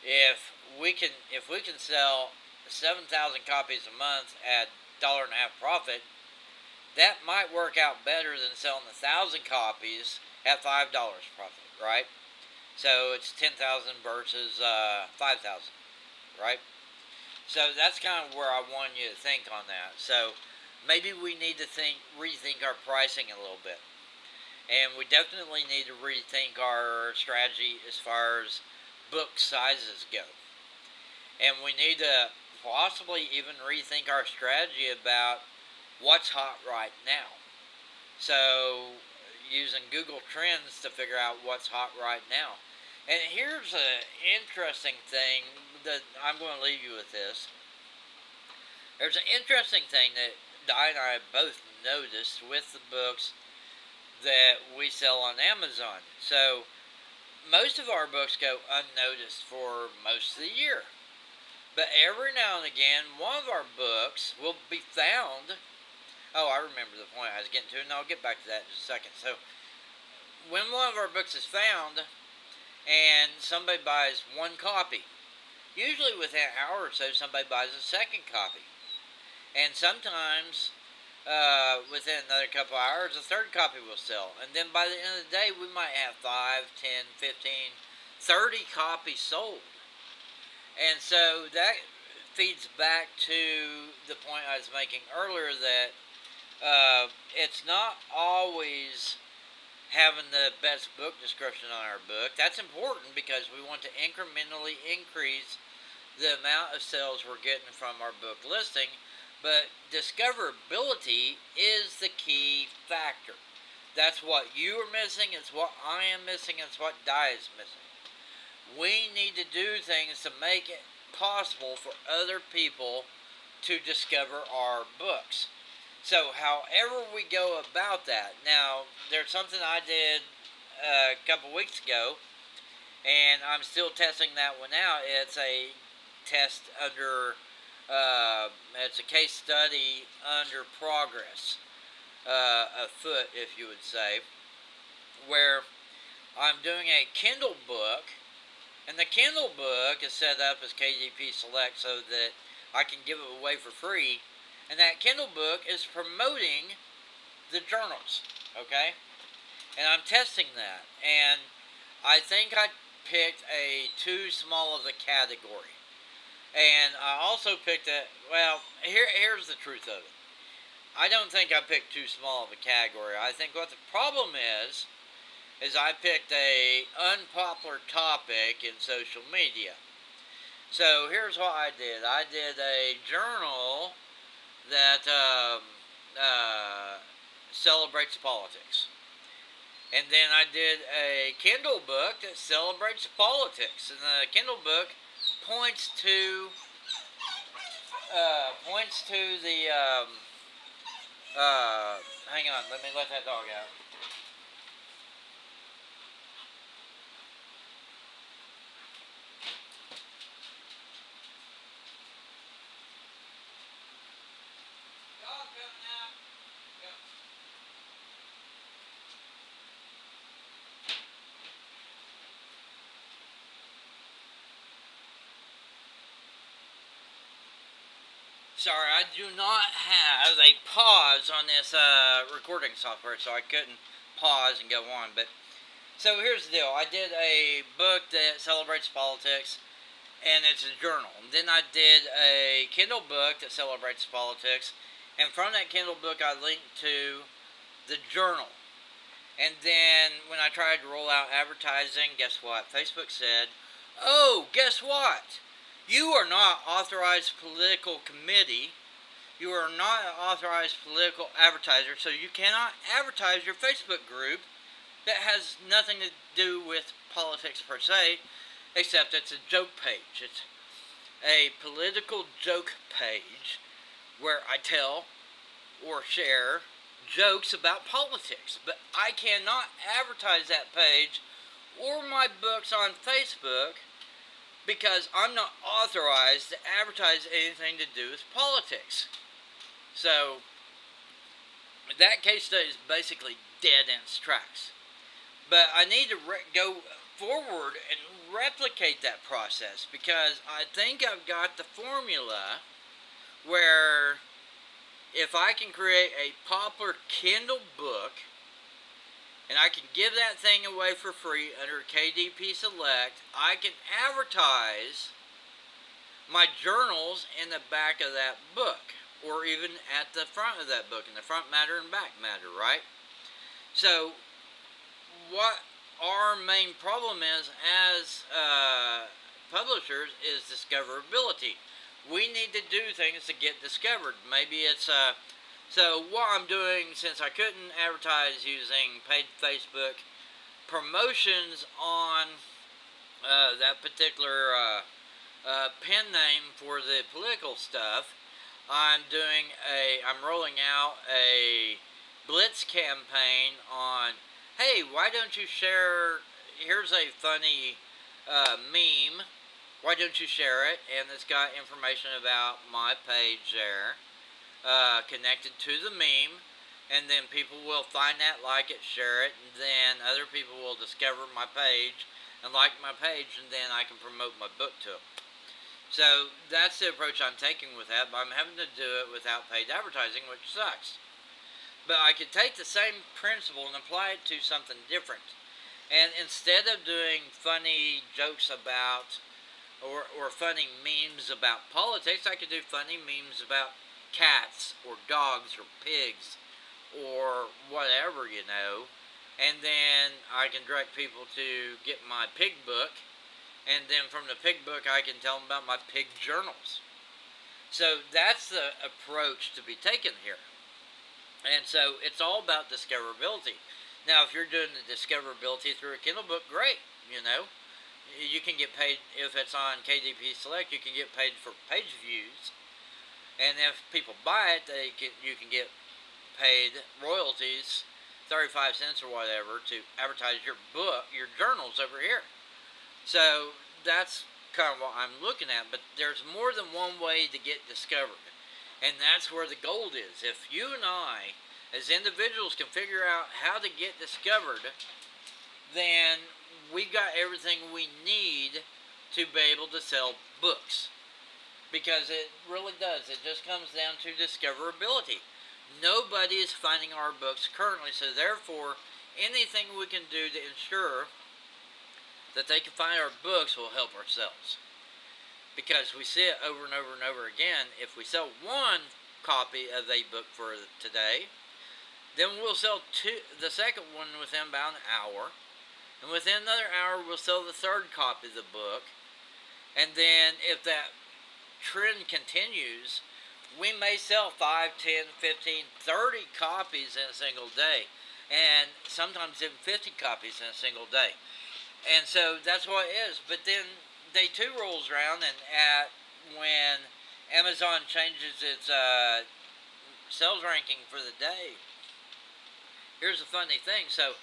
if we can sell 7,000 copies a month at $1.50 profit, that might work out better than selling 1,000 copies at $5 profit, right? So it's 10,000 versus 5,000, right? So that's kind of where I want you to think on that. So maybe we need to rethink our pricing a little bit, and we definitely need to rethink our strategy as far as book sizes go, and we need to possibly even rethink our strategy about what's hot right now. So using Google Trends to figure out what's hot right now. And here's an interesting thing that I'm going to leave you with this. There's an interesting thing that Di and I both noticed with the books that we sell on Amazon. So most of our books go unnoticed for most of the year. But every now and again, one of our books will be found. Oh, I remember the point I was getting to, and I'll get back to that in just a second. So, when one of our books is found, and somebody buys one copy, usually within an hour or so, somebody buys a second copy. And sometimes, within another couple of hours, a third copy will sell. And then by the end of the day, we might have 5, 10, 15, 30 copies sold. And so that feeds back to the point I was making earlier, that it's not always having the best book description on our book. That's important because we want to incrementally increase the amount of sales we're getting from our book listing. But discoverability is the key factor. That's what you are missing, it's what I am missing, it's what Di is missing. We need to do things to make it possible for other people to discover our books. So however we go about that. Now, there's something I did a couple weeks ago, and I'm still testing that one out. It's a test under, it's a case study under progress, afoot, if you would say, where I'm doing a Kindle book, and the Kindle book is set up as KDP Select so that I can give it away for free. And that Kindle book is promoting the journals, okay? And I'm testing that. And I think I picked a too small of a category. And I also picked here's the truth of it. I don't think I picked too small of a category. I think what the problem is I picked a unpopular topic in social media. So here's what I did. I did a journal that celebrates politics. And then I did a Kindle book that celebrates politics. And the Kindle book points to the hang on, let me let that dog out. Sorry, I do not have a pause on this recording software, so I couldn't pause and go on. But so here's the deal: I did a book that celebrates politics, and it's a journal. And then I did a Kindle book that celebrates politics, And from that Kindle book, I linked to the journal. And then when I tried to roll out advertising, guess what? Facebook said, "Oh, guess what? You are not authorized political committee. You are not an authorized political advertiser, so you cannot advertise your Facebook group that has nothing to do with politics per se, except it's a joke page. It's a political joke page where I tell or share jokes about politics. But I cannot advertise that page or my books on Facebook because I'm not authorized to advertise anything to do with politics." So that case study is basically dead in its tracks. But I need to go forward and replicate that process because I think I've got the formula where if I can create a popular Kindle book and I can give that thing away for free under KDP Select, I can advertise my journals in the back of that book, or even at the front of that book, in the front matter and back matter, right? So what our main problem is as publishers is discoverability. We need to do things to get discovered. Maybe it's so what I'm doing, since I couldn't advertise using paid Facebook promotions on that particular pen name for the political stuff, I'm rolling out a blitz campaign on, "Hey, why don't you share, here's a funny meme, why don't you share it?" And it's got information about my page there connected to the meme, and then people will find that, like it, share it, and then other people will discover my page and like my page, and then I can promote my book to them. So that's the approach I'm taking with that, but I'm having to do it without paid advertising, which sucks. But I could take the same principle and apply it to something different. And instead of doing funny jokes about or funny memes about politics, I could do funny memes about cats or dogs or pigs or whatever, And then I can direct people to get my pig book. And then from the pig book, I can tell them about my pig journals. So that's the approach to be taken here. And so it's all about discoverability. Now, if you're doing the discoverability through a Kindle book, great. You can get paid if it's on KDP Select. You can get paid for page views, and if people buy it, you can get paid royalties, 35 cents or whatever, to advertise your book, your journals over here. So that's kind of what I'm looking at. But there's more than one way to get discovered, and that's where the gold is. If you and I, as individuals, can figure out how to get discovered, then we've got everything we need to be able to sell books. Because it really does. It just comes down to discoverability. Nobody is finding our books currently, so therefore, anything we can do to ensure that they can find our books will help ourselves. Because we see it over and over and over again. If we sell one copy of a book for today, then we'll sell the second one within about an hour. And within another hour, we'll sell the third copy of the book. And then if that trend continues, we may sell 5, 10, 15, 30 copies in a single day. And sometimes even 50 copies in a single day. And so that's what it is. But then day 2 rolls around, and when Amazon changes its sales ranking for the day, here's a funny thing. So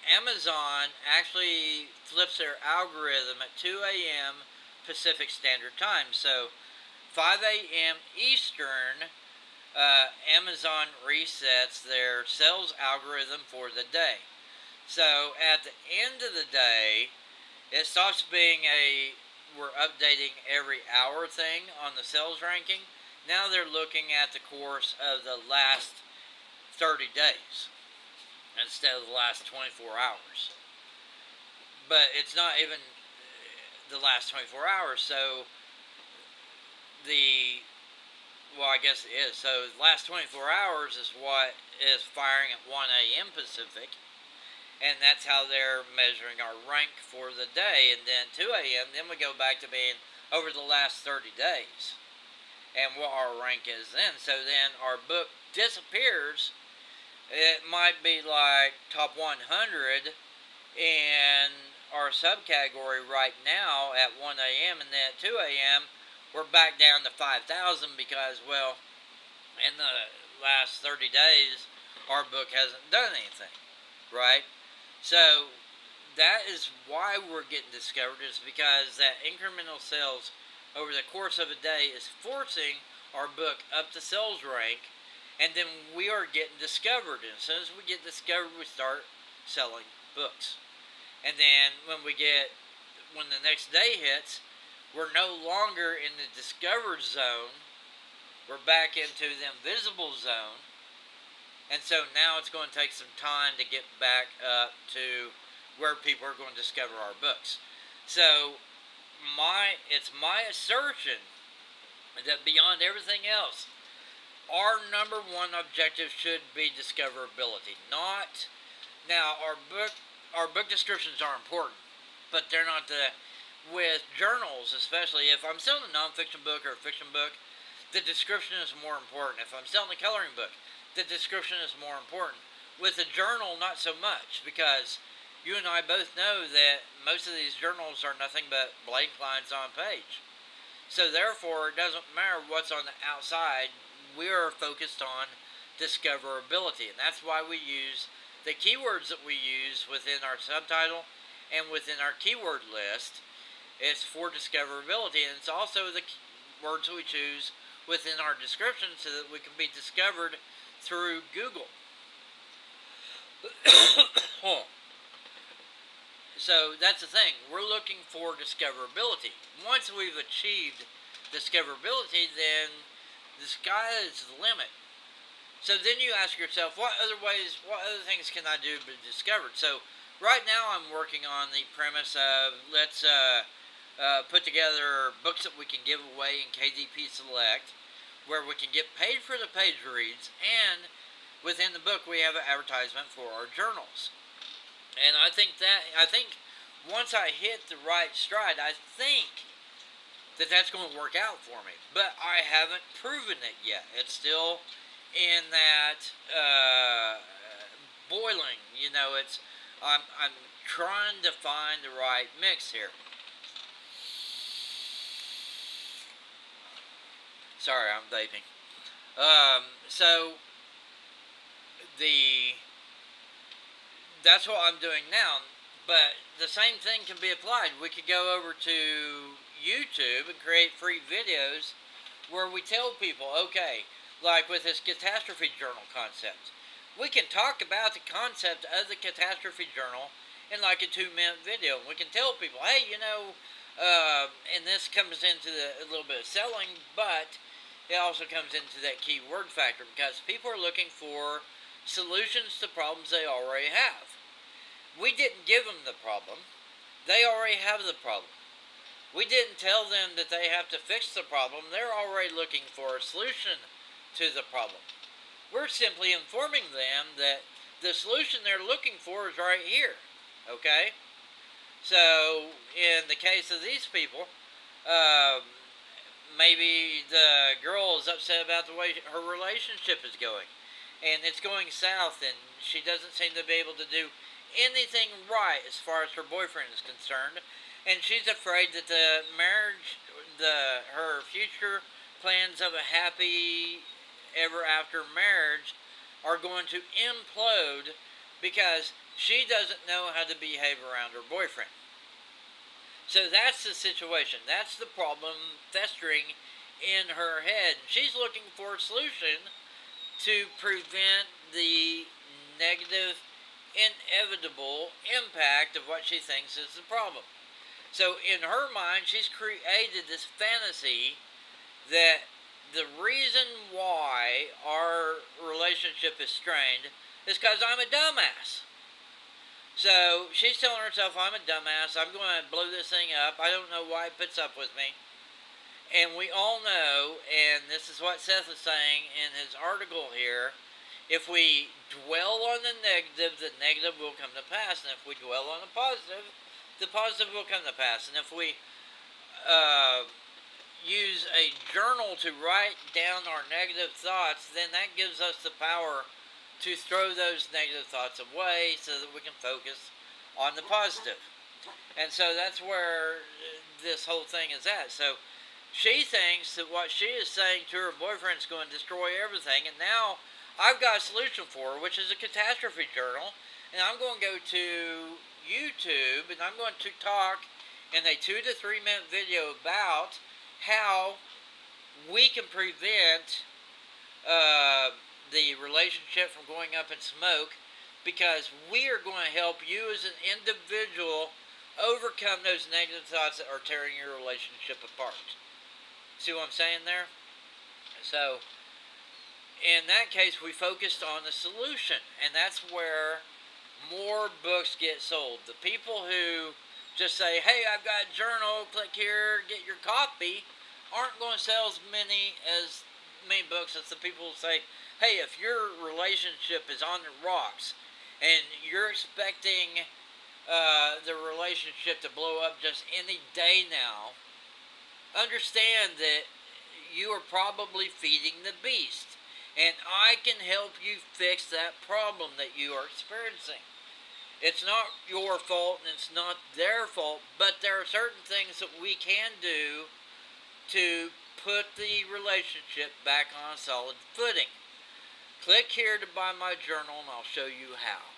Amazon actually flips their algorithm at 2 a.m. Pacific Standard Time. So 5 a.m. Eastern, Amazon resets their sales algorithm for the day. So at the end of the day, it stops being we're updating every hour thing on the sales ranking. Now they're looking at the course of the last 30 days instead of the last 24 hours. But it's not even the last 24 hours, so the well, I guess it is. So the last 24 hours is what is firing at 1 a.m. Pacific, and that's how they're measuring our rank for the day. And then 2 a.m., then we go back to being over the last 30 days and what our rank is then. So then our book disappears. It might be like top 100 in our subcategory right now at 1 a.m. and then at 2 a.m. we're back down to 5,000 because, well, in the last 30 days our book hasn't done anything, right? So that is why we're getting discovered, is because that incremental sales over the course of a day is forcing our book up to sales rank, and then we are getting discovered. And as soon as we get discovered, we start selling books. And then when the next day hits, we're no longer in the discovered zone. We're back into the invisible zone. And so now it's going to take some time to get back up to where people are going to discover our books. So it's my assertion that beyond everything else, our number one objective should be discoverability. Not now our book descriptions are important, but they're not with journals, especially if I'm selling a nonfiction book or a fiction book, the description is more important. If I'm selling a coloring book, the description is more important. With a journal, not so much, because you and I both know that most of these journals are nothing but blank lines on a page. So therefore, it doesn't matter what's on the outside. We are focused on discoverability, and that's why we use the keywords that we use within our subtitle and within our keyword list. It's for discoverability, and it's also the words we choose within our description so that we can be discovered through Google. So that's the thing. We're looking for discoverability. Once we've achieved discoverability, then the sky is the limit. So then you ask yourself, what other things can I do to be discovered? So right now I'm working on the premise of let's put together books that we can give away in KDP Select, where we can get paid for the page reads, and within the book we have an advertisement for our journals. And I think once I hit the right stride, I think that that's going to work out for me. But I haven't proven it yet. It's still in that boiling. I'm trying to find the right mix here. Sorry, I'm vaping. So that's what I'm doing now. But the same thing can be applied. We could go over to YouTube and create free videos where we tell people, okay, like with this catastrophe journal concept, we can talk about the concept of the catastrophe journal in like a 2-minute video. We can tell people, hey, and this comes into a little bit of selling, but it also comes into that keyword factor, because people are looking for solutions to problems they already have. We didn't give them the problem. They already have the problem. We didn't tell them that they have to fix the problem. They're already looking for a solution to the problem. We're simply informing them that the solution they're looking for is right here. Okay? So, in the case of these people, maybe the girl is upset about the way her relationship is going, and it's going south, and she doesn't seem to be able to do anything right as far as her boyfriend is concerned, and she's afraid that the marriage, her future plans of a happy ever after marriage are going to implode because she doesn't know how to behave around her boyfriend. So that's the situation. That's the problem festering in her head. She's looking for a solution to prevent the negative, inevitable impact of what she thinks is the problem. So in her mind, she's created this fantasy that the reason why our relationship is strained is because I'm a dumbass. So she's telling herself, I'm a dumbass, I'm going to blow this thing up, I don't know why it puts up with me. And we all know, and this is what Seth is saying in his article here, if we dwell on the negative will come to pass. And if we dwell on the positive will come to pass. And if we uh, use a journal to write down our negative thoughts, then that gives us the power to throw those negative thoughts away so that we can focus on the positive. And so that's where this whole thing is at. So she thinks that what she is saying to her boyfriend is going to destroy everything, and now I've got a solution for her, which is a catastrophe journal, and I'm going to go to YouTube, and I'm going to talk in a 2 to 3 minute video about how we can prevent the relationship from going up in smoke, because we are going to help you as an individual overcome those negative thoughts that are tearing your relationship apart. See what I'm saying there? So, in that case, we focused on the solution, and that's where more books get sold. The people who just say, hey, I've got a journal, click here, get your copy, aren't going to sell as many books as the people who say, hey, if your relationship is on the rocks and you're expecting the relationship to blow up just any day now, understand that you are probably feeding the beast. And I can help you fix that problem that you are experiencing. It's not your fault and it's not their fault, but there are certain things that we can do to put the relationship back on a solid footing. Click here to buy my journal and I'll show you how.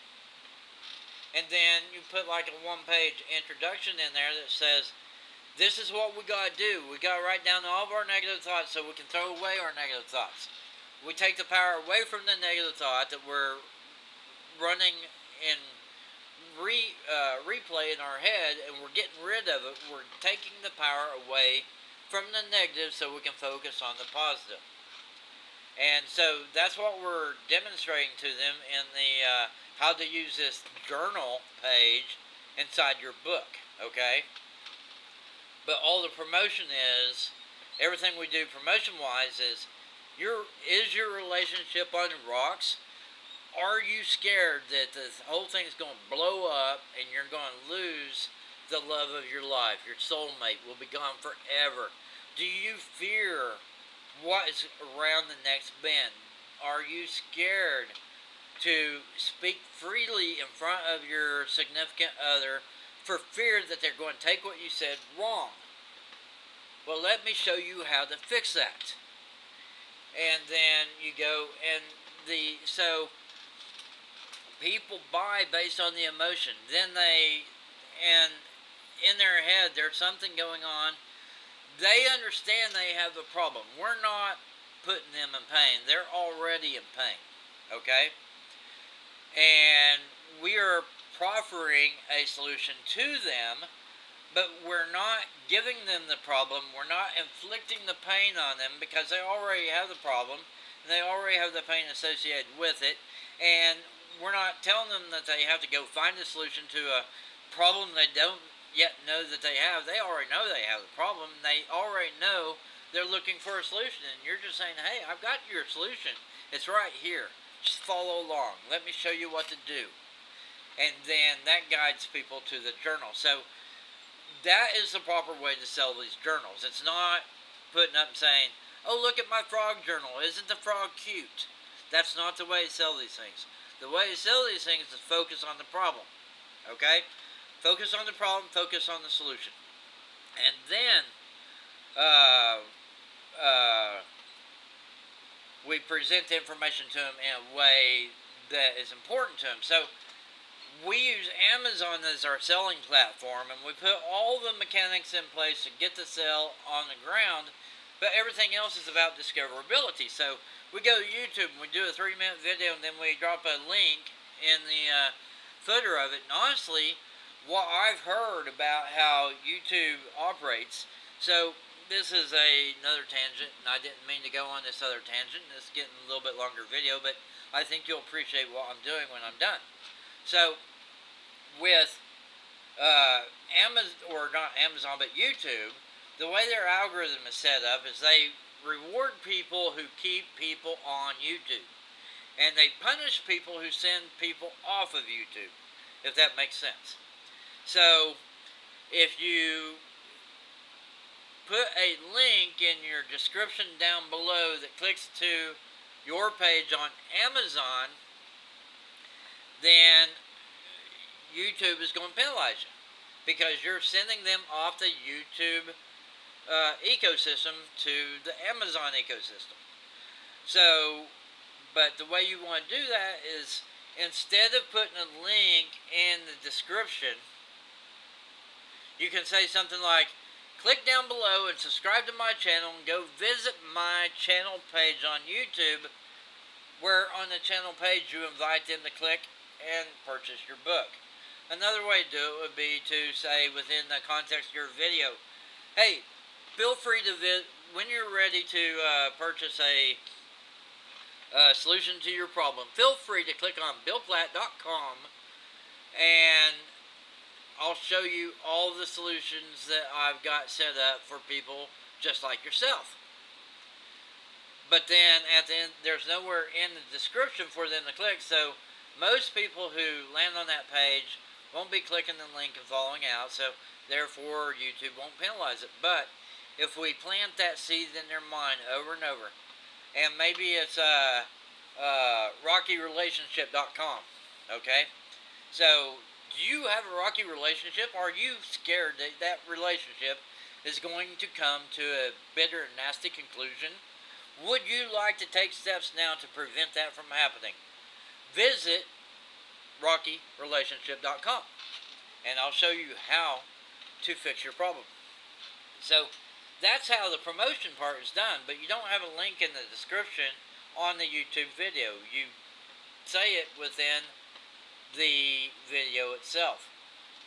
And then you put like a 1-page introduction in there that says, this is what we got to do. We got to write down all of our negative thoughts so we can throw away our negative thoughts. We take the power away from the negative thought that we're running in replay in our head, and we're getting rid of it. We're taking the power away from the negative so we can focus on the positive. And so that's what we're demonstrating to them in the how to use this journal page inside your book, okay? But all the promotion is, everything we do promotion-wise is your relationship on the rocks? Are you scared that this whole thing's going to blow up and you're going to lose the love of your life? Your soulmate will be gone forever. Do you fear what is around the next bend? Are you scared to speak freely in front of your significant other for fear that they're going to take what you said wrong? Well, let me show you how to fix that. And then you go, and so people buy based on the emotion. Then and in their head, there's something going on. They understand they have a problem. We're not putting them in pain. They're already in pain, okay? And we are proffering a solution to them, but we're not giving them the problem. We're not inflicting the pain on them because they already have the problem and they already have the pain associated with it. And we're not telling them that they have to go find a solution to a problem they don't yet know that they have. They already know they have the problem. They already know they're looking for a solution. And you're just saying, hey, I've got your solution. It's right here. Just follow along. Let me show you what to do. And then that guides people to the journal. So that is the proper way to sell these journals. It's not putting up and saying, oh, look at my frog journal. Isn't the frog cute? That's not the way to sell these things. The way to sell these things is focus on the problem. Okay? Focus on the problem, focus on the solution. And then we present the information to them in a way that is important to them. So we use Amazon as our selling platform, and we put all the mechanics in place to get the sale on the ground, but everything else is about discoverability. So we go to YouTube and we do a 3-minute video, and then we drop a link in the footer of it. And honestly, what I've heard about how YouTube operates, so this is another tangent, and I didn't mean to go on this other tangent. This is getting a little bit longer video, but I think you'll appreciate what I'm doing when I'm done. So with Amazon, or not Amazon, but YouTube, the way their algorithm is set up is they reward people who keep people on YouTube. And they punish people who send people off of YouTube, if that makes sense. So, if you put a link in your description down below that clicks to your page on Amazon, then YouTube is going to penalize you because you're sending them off the YouTube ecosystem to the Amazon ecosystem. So, but the way you want to do that is instead of putting a link in the description, you can say something like, click down below and subscribe to my channel and go visit my channel page on YouTube, where on the channel page you invite them to click and purchase your book. Another way to do it would be to say within the context of your video, hey, feel free to when you're ready to purchase a solution to your problem, feel free to click on BillPlatt.com and I'll show you all the solutions that I've got set up for people just like yourself. But then at the end, there's nowhere in the description for them to click, so most people who land on that page won't be clicking the link and following out, so therefore YouTube won't penalize it. But if we plant that seed in their mind over and over, and maybe it's rockyrelationship.com, okay? So, do you have a rocky relationship? Are you scared that that relationship is going to come to a bitter and nasty conclusion? Would you like to take steps now to prevent that from happening? Visit rockyrelationship.com and I'll show you how to fix your problem. So that's how the promotion part is done, but you don't have a link in the description on the YouTube video. You say it within the video itself.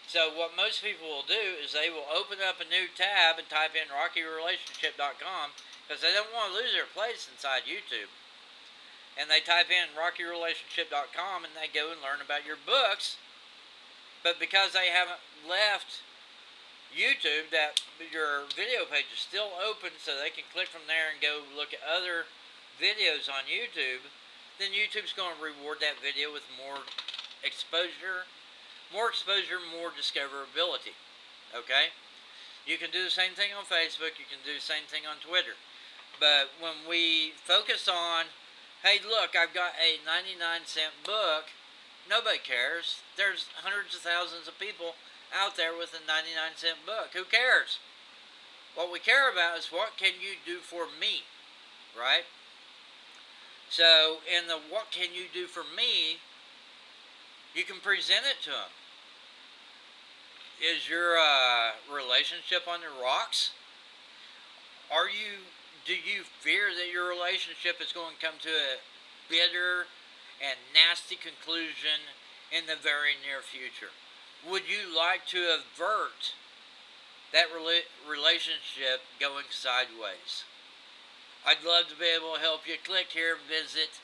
So what most people will do is they will open up a new tab and type in rockyrelationship.com because they don't want to lose their place inside YouTube. And they type in rockyrelationship.com and they go and learn about your books. But because they haven't left YouTube, that your video page is still open so they can click from there and go look at other videos on YouTube, then YouTube's going to reward that video with more exposure, more discoverability. Okay? You can do the same thing on Facebook, you can do the same thing on Twitter. But when we focus on, hey look, I've got a 99-cent book, nobody cares. There's hundreds of thousands of people out there with a 99-cent book. Who cares? What we care about is what can you do for me, right? So in the what can you do for me, you can present it to them. Is your relationship on the rocks? Do you fear that your relationship is going to come to a bitter and nasty conclusion in the very near future? Would you like to avert that relationship going sideways? I'd love to be able to help you. Click here and visit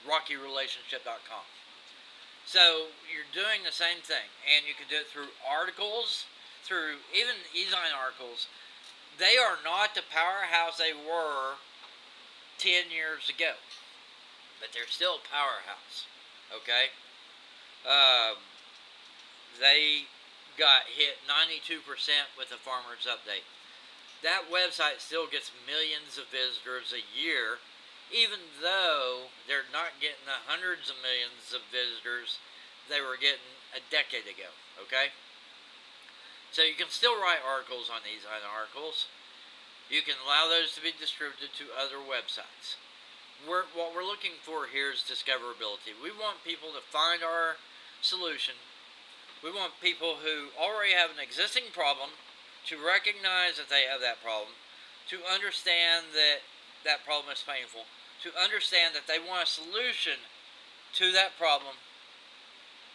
rockyrelationship.com. So you're doing the same thing, and you can do it through articles, through even e-sign articles. They are not the powerhouse they were 10 years ago, but they're still a powerhouse, okay? They got hit 92% with the Farmer's Update. That website still gets millions of visitors a year, even though they're not getting the hundreds of millions of visitors they were getting a decade ago, okay? So you can still write articles on these articles. You can allow those to be distributed to other websites. What we're looking for here is discoverability. We want people to find our solution. We want people who already have an existing problem to recognize that they have that problem, to understand that that problem is painful, to understand that they want a solution to that problem,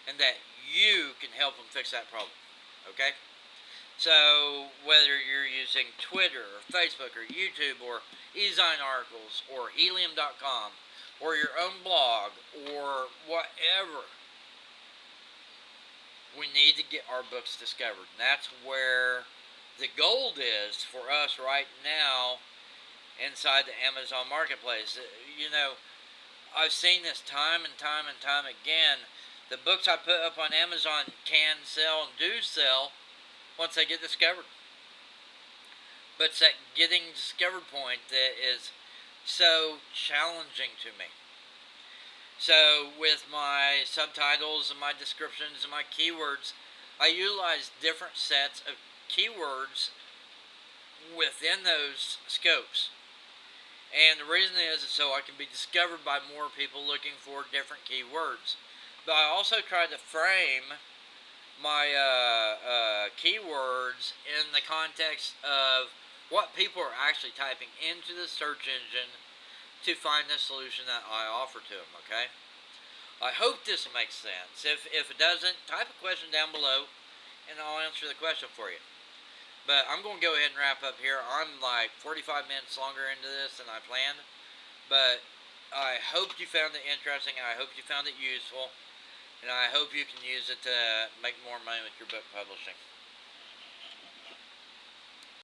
and that you can help them fix that problem, okay? So, whether you're using Twitter, or Facebook, or YouTube, or e-sign articles, or helium.com, or your own blog, or whatever, we need to get our books discovered. And that's where The gold is for us right now inside the Amazon marketplace. You know, I've seen this time and time and time again. The books I put up on Amazon can sell and do sell once they get discovered. But it's that getting discovered point that is so challenging to me. So with my subtitles and my descriptions and my keywords, I utilize different sets of keywords within those scopes. And the reason is so I can be discovered by more people looking for different keywords. But I also try to frame my keywords in the context of what people are actually typing into the search engine to find the solution that I offer to them, okay? I hope this makes sense. If it doesn't, type a question down below and I'll answer the question for you. But I'm going to go ahead and wrap up here. I'm like 45 minutes longer into this than I planned. But I hope you found it interesting. I hope you found it useful. And I hope you can use it to make more money with your book publishing.